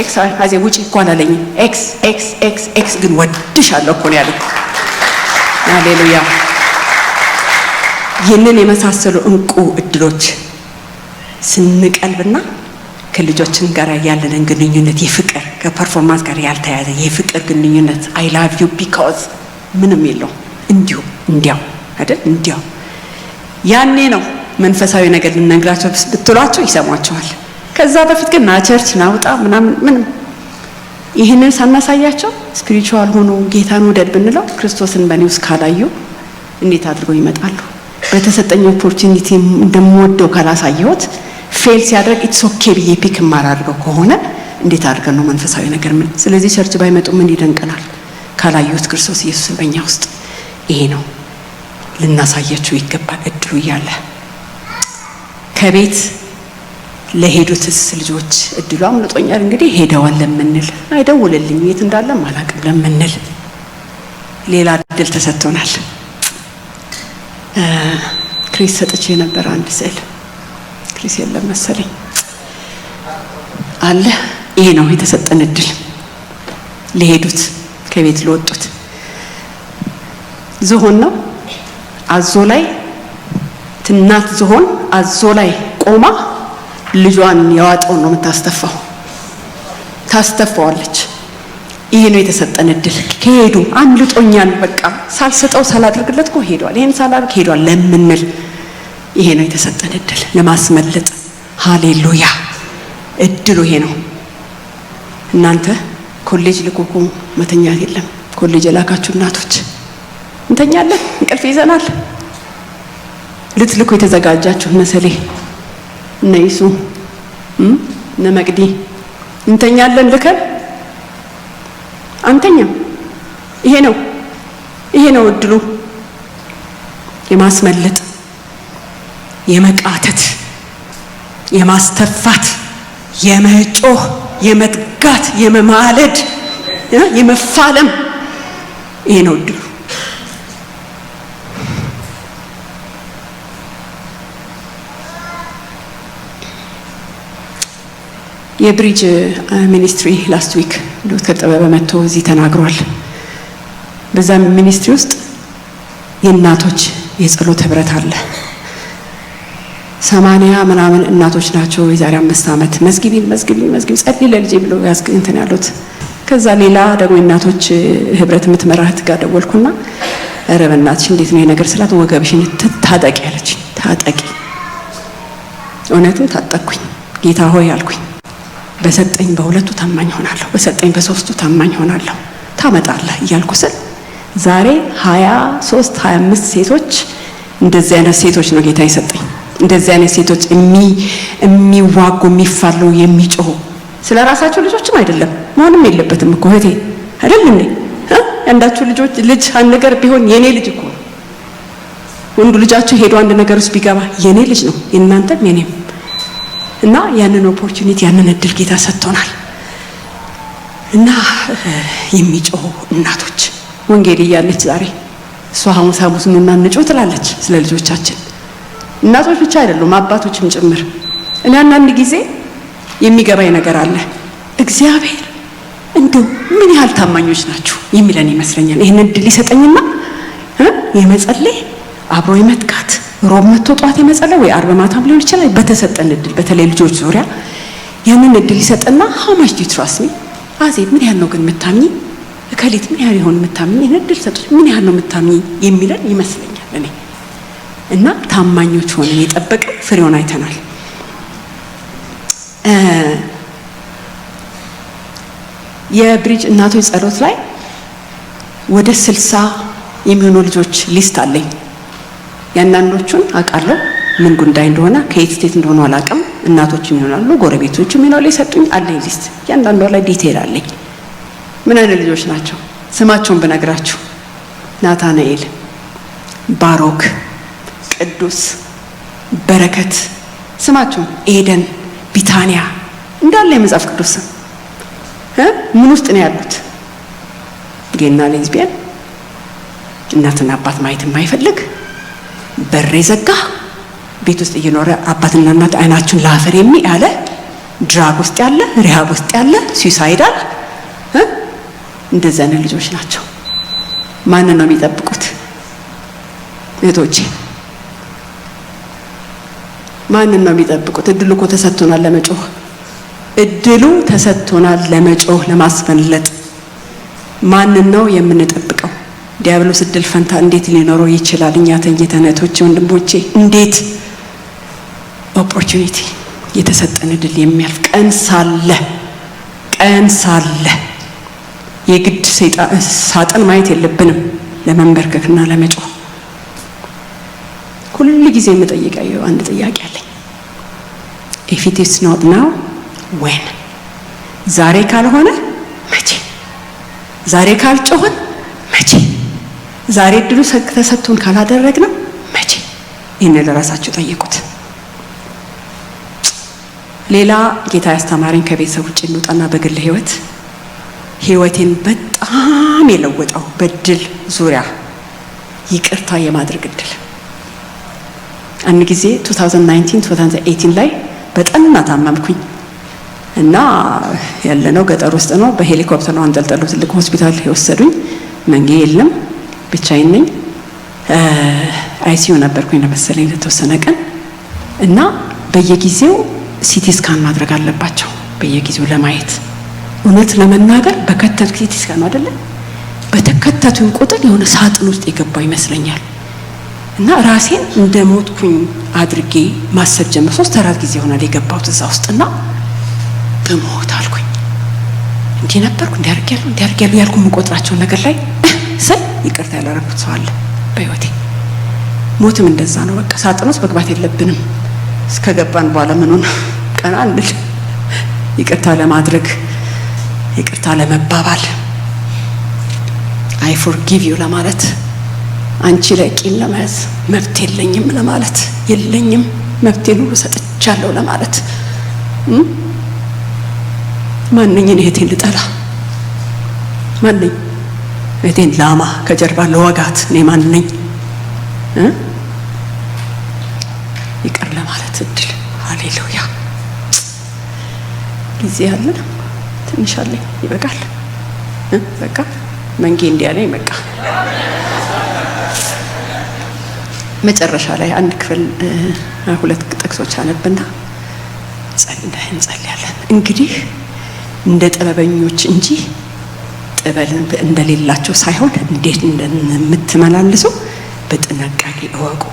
ኤክስ አዜ ውጪ እኮ አላለኝም። ኤክስ ግን ወድሻለሁ እኮ ነው ያለው። ሃሌሉያ። ይህንን የመሳሰሉ እንቁ እድሎች ስንቀልብና ከልጆችን ጋር ያለንን ግንኙነት የፍቅር ከፐርፎርማንስ ጋር ያልተያዘ የፍቅር ግንኙነት አይ ላቭ ዩ ቢኮዝ ምንም የለው እንዲያው አይደል? እንዲያው ያኔ ነው መንፈሳዊ ነገር ልንነግራቸው ብትሏቸው ይሰሟቸዋል። ከዛ በፊት ግን ቸርች ናውጣ ምንም ይህንን ሳናሳያቸው ስፒሪቹዋል ሆኖ ጌታን ወደድ ብንለው ክርስቶስን በእኔ ውስጥ ካላዩ እንዴት አድርገው ይመጣሉ? በተሰጠኝ ኦፖርቹኒቲ እንደምወደው ካላሳየሁት ፌል ሲያደርግ ኢትስ ኦኬ ብዬ ፒክ ማራርገው ከሆነ እንዴት አድርገን ነው መንፈሳዊ ነገር ምን? ስለዚህ ቸርች ባይመጡ ምን ይደንቀናል? ካላዩት ክርስቶስ ኢየሱስን በእኛ ውስጥ ይሄ ነው ልናሳያቸው ይገባል። እድሉ እያለ ከቤት ለሄዱትስ ልጆች እድሉ አምልጦኛል እንግዲህ ሄደዋል ለምንል አይደውልልኝ የት እንዳለም አላውቅም ለምንል ሌላ እድል ተሰጥቶናል። ክሪስ ሰጥቼ ነበር አንድ ስዕል ክሪስ የለም መሰለኝ አለ። ይሄ ነው የተሰጠን እድል ለሄዱት ከቤት ለወጡት። ዝሆን ነው አዞ ላይ ትናት ዝሆን አዞ ላይ ቆማ ልጇን ያዋጠውን ነው የምታስተፋው፣ ታስተፋዋለች። ይሄ ነው የተሰጠን እድል። ከሄዱ አምልጦኛል በቃ ሳልሰጠው ሳላደርግለት እኮ ሄዷል፣ ይሄን ሳላደርግ ሄዷል ለምንል ይሄ ነው የተሰጠን እድል ለማስመለጥ። ሃሌሉያ። እድሉ ይሄ ነው። እናንተ ኮሌጅ ልኮኩ መተኛት የለም። ኮሌጅ የላካችሁ እናቶች እንተኛለን፣ እንቅልፍ ይዘናል። ልትልኩ የተዘጋጃችሁ መሰሌ እነ ይሱ እነ መቅዲ እንተኛለን ልከን አንተኛም። ይሄ ነው እድሉ። የማስመለጥ የመቃተት የማስተፋት የመጮህ የመትጋት የመማለድ የመፋለም ይሄ ነው እድሉ። የብሪጅ ሚኒስትሪ ላስት ዊክ ዶክተር ጥበበ መጥቶ እዚህ ተናግሯል። በዛ ሚኒስትሪ ውስጥ የእናቶች የጸሎት ህብረት አለ። 80 ምናምን እናቶች ናቸው። የዛሬ 5 ዓመት መዝግቢ ጸልይ ለልጄ ብሎ እንትን ያሉት። ከዛ ሌላ ደግሞ እናቶች ህብረት የምትመራ እህት ጋር ደወልኩና ኧረ በእናትሽ እንዴት ነው የነገር ስላት ወገብሽን ታጠቂ ያለች። ታጠቂ። እውነትም ታጠቅኩኝ። ጌታ ሆይ አልኩኝ፣ በሰጠኝ በሁለቱ ታማኝ ሆናለሁ፣ በሰጠኝ በሶስቱ ታማኝ ሆናለሁ፣ ታመጣለህ እያልኩ ስል ዛሬ 23 25 ሴቶች እንደዚህ አይነት ሴቶች ነው ጌታ የሰጠኝ። እንደዚህ አይነት ሴቶች የሚዋጉ የሚፋሉ የሚጮሁ ስለ ራሳቸው ልጆችም አይደለም መሆንም የለበትም እኮ እህቴ አይደል እንዴ? ያንዳችሁ ልጅ አንድ ነገር ቢሆን የኔ ልጅ እኮ ነው። ወንዱ ልጃችሁ ሄዶ አንድ ነገር ውስጥ ቢገባ የኔ ልጅ ነው፣ የእናንተም የኔም። እና ያንን ኦፖርቹኒቲ ያንን እድል ጌታ ሰጥቶናል። እና የሚጮሁ እናቶች ወንጌል እያለች ዛሬ እሷ ሐሙስ ነውና እንጮህ ትላለች ስለ ልጆቻችን። እናቶች ብቻ አይደሉም አባቶችም ጭምር። እኔ አንዳንድ ጊዜ የሚገባኝ ነገር አለ። እግዚአብሔር እንደው ምን ያህል ታማኞች ናችሁ የሚለን ይመስለኛል። ይሄን እድል ይሰጠኝና የመጸለይ አብሮ የመትጋት ሮብ መጥቶ ጧት የመጸለይ ወይ አርብ ማታም ሊሆን ይችላል። በተሰጠን እድል በተለይ ልጆች ዙሪያ ያንን እድል ይሰጠና how much do you trust me? አዜብ ምን ያህል ነው ግን የምታምኚ? እከሊት ምን ያህል ይሆን የምታምኚ? ይሄን እድል ሰጥቶሽ ምን ያህል ነው የምታምኚ የሚለን ይመስለኛል እኔ። እና ታማኞች ሆነን የጠበቅን ፍሬውን አይተናል። የብሪጅ እናቶች ጸሎት ላይ ወደ 60 የሚሆኑ ልጆች ሊስት አለኝ። ያንዳንዶቹን አውቃለሁ ምን ጉዳይ እንደሆነ ከየት ስቴት እንደሆነ አላውቅም። እናቶችም ይሆናሉ ጎረቤቶችም ይሆናሉ የሰጡኝ አለኝ ሊስት። ያንዳንዷ ላይ ዲቴል አለኝ። ምን አይነት ልጆች ናቸው? ስማቸውን ብነግራችሁ ናታናኤል፣ ባሮክ፣ ቅዱስ፣ በረከት፣ ስማቸውን ኤደን፣ ቢታንያ እንዳለ የመጽሐፍ ቅዱስ ስም ምን ውስጥ ነው ያሉት? ጌና ሌዝቢያን፣ እናትና አባት ማየት የማይፈልግ በር የዘጋ ቤት ውስጥ እየኖረ አባትና እናት አይናችሁን ለአፈር ያለ ድራግ ውስጥ ያለ ሪሃብ ውስጥ ያለ ሱሳይዳል እንደዛ አይነት ልጆች ናቸው። ማንን ነው የሚጠብቁት? እህቶቼ ማንን ነው የሚጠብቁት? እድሉ እኮ ተሰጥቶናል ለመጮህ። እድሉ ተሰጥቶናል ለመጮህ ለማስፈለጥ። ማንን ነው የምንጠብቀው? ዲያብሎስ እድል ፈንታ እንዴት ሊኖረው ይችላል? እኛ ተኝተን እህቶቼ ወንድሞቼ እንዴት ኦፖርቹኒቲ የተሰጠን እድል የሚያልፍ ቀን ሳለ የግድ ሳጥን ማየት የለብንም ለመንበርከክና ለመጮህ። ሁሉ ጊዜ የምጠይቀው አንድ ጥያቄ አለኝ። if it is not now when? ዛሬ ካልሆነ መቼ? ዛሬ ካልጮህን መቼ? ዛሬ እድሉ ተሰጥቶን ካላደረግነው መቼ? ይህን ለራሳችሁ ጠይቁት። ሌላ ጌታ ያስተማረኝ ከቤተሰብ ውጭ እንውጣና በግል ህይወቴን በጣም የለወጠው በድል ዙሪያ ይቅርታ የማድረግ እድል። አንድ ጊዜ 2018 ላይ በጠና ታመምኩኝ እና ያለነው ገጠር ውስጥ ነው። በሄሊኮፕተር ነው አንጠልጥለው ትልቅ ሆስፒታል የወሰዱኝ። መንጌ የለም፣ ብቻዬን ነኝ። አይሲዩ ነበርኩኝ ለመሰለኝ ለተወሰነ ቀን እና በየጊዜው ሲቲ ስካን ማድረግ አለባቸው በየጊዜው ለማየት። እውነት ለመናገር በከተት ሲቲ ስካን አይደለ በተከተቱን ቁጥር የሆነ ሳጥን ውስጥ የገባው ይመስለኛል እና ራሴን እንደሞትኩኝ አድርጌ ማሰብ ጀመር። 3-4 ጊዜ ሆናል የገባሁት እዛ ውስጥና በሞት አልኩኝ። እንዲህ ነበርኩ እንዲያርጋለሁ ያልኩ የምቆጥራቸው ነገር ላይ ስል ይቅርታ ያላረኩት ሰው አለ በህይወቴ። ሞትም እንደዛ ነው። በቃ ሳጥን ውስጥ መግባት የለብንም። እስከገባን በኋላ ምኑን ቀና እንል ይቅርታ ለማድረግ ይቅርታ ለመባባል አይ ፎርጊቭ ዩ ለማለት አንቺ ላይ ቂም ለመያዝ መብት የለኝም ለማለት የለኝም መብቴን ሁሉ ሰጥቻለሁ ለማለት ማንኛን እህቴን ልጠላ? ማንኝ እህቴን ላማ ከጀርባ ለወጋት እኔ ማንኝ? ይቅር ለማለት እድል። ሃሌሉያ። ጊዜ ያለን ትንሽ አለኝ። ይበቃል። በቃ መንጌ እንዲያለኝ በቃ መጨረሻ ላይ አንድ ክፍል 2 ጥቅሶች አነብና እንጸልያለን። እንግዲህ እንደ ጥበበኞች እንጂ ጥበብ እንደሌላቸው ሳይሆን እንዴት እንደምትመላለሱ በጥንቃቄ እወቁ።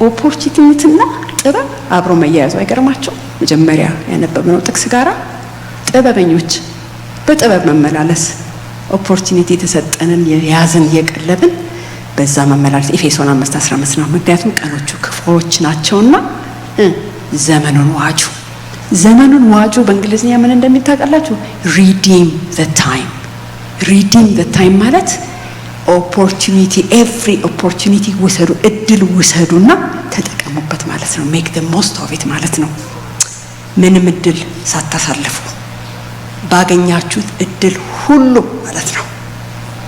ኦፖርቹኒቲና ጥበብ አብሮ መያያዙ አይገርማቸው? መጀመሪያ ያነበብነው ጥቅስ ጋራ ጥበበኞች በጥበብ መመላለስ፣ ኦፖርቹኒቲ የተሰጠንን የያዝን የቀለብን በዛ መመላለስ ኤፌሶን 5:15 ነው። ምክንያቱም ቀኖቹ ክፉዎች ናቸውና ዘመኑን ዋጁ። ዘመኑን ዋጁ በእንግሊዝኛ ምን እንደሚታወቃላችሁ? redeem the time። redeem the time ማለት ኦፖርቹኒቲ ኤቭሪ ኦፖርቹኒቲ ውሰዱ፣ እድል ውሰዱና ተጠቀሙበት ማለት ነው። make the most of it ማለት ነው። ምንም እድል ሳታሳልፉ ባገኛችሁት እድል ሁሉ ማለት ነው።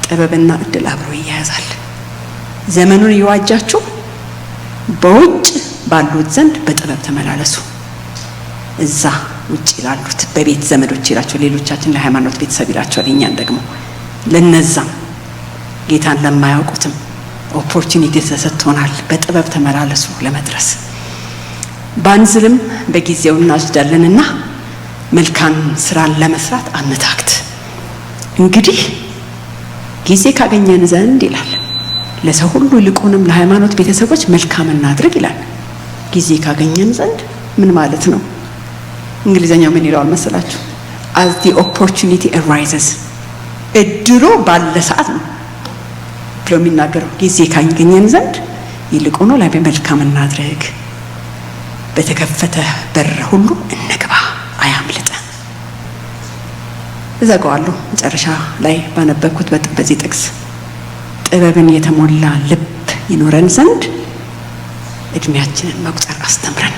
ጥበብና እድል አብሮ ይያያዛል። ዘመኑን ይዋጃችሁ በውጭ ባሉት ዘንድ በጥበብ ተመላለሱ። እዛ ውጭ ይላሉት በቤት ዘመዶች ይላቸው፣ ሌሎቻችን ለሃይማኖት ቤተሰብ ይላቸዋል። እኛን ደግሞ ለነዛም ጌታን ለማያውቁትም ኦፖርቹኒቲ ተሰጥቶናል። በጥበብ ተመላለሱ ለመድረስ። ባንዝልም በጊዜው እናጭዳለንና መልካም ስራን ለመስራት አንታክት። እንግዲህ ጊዜ ካገኘን ዘንድ ይላል ለሰው ሁሉ ይልቁንም ለሃይማኖት ቤተሰቦች መልካም እናድርግ ይላል። ጊዜ ካገኘን ዘንድ ምን ማለት ነው? እንግሊዘኛው ምን ይላል መሰላችሁ? as the opportunity arises። እድሉ ባለ ሰዓት ነው ብሎ የሚናገረው። ጊዜ ካገኘን ዘንድ ይልቁኑ ለመልካም እናድርግ፣ በተከፈተ በር ሁሉ እንግባ፣ አያምልጠን። እዘጋዋለሁ። መጨረሻ ላይ ባነበብኩት በዚህ ጥቅስ ጥበብን የተሞላ ልብ ይኖረን ዘንድ እድሜያችንን መቁጠር አስተምረን።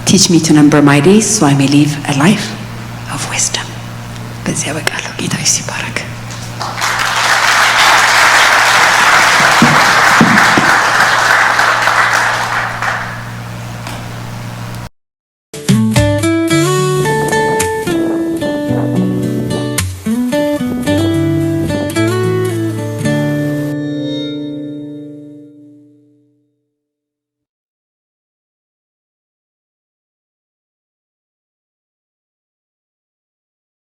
teach me to number my days so I may live a life of wisdom። በዚያ በቃለሁ። ጌታ ይባረክ።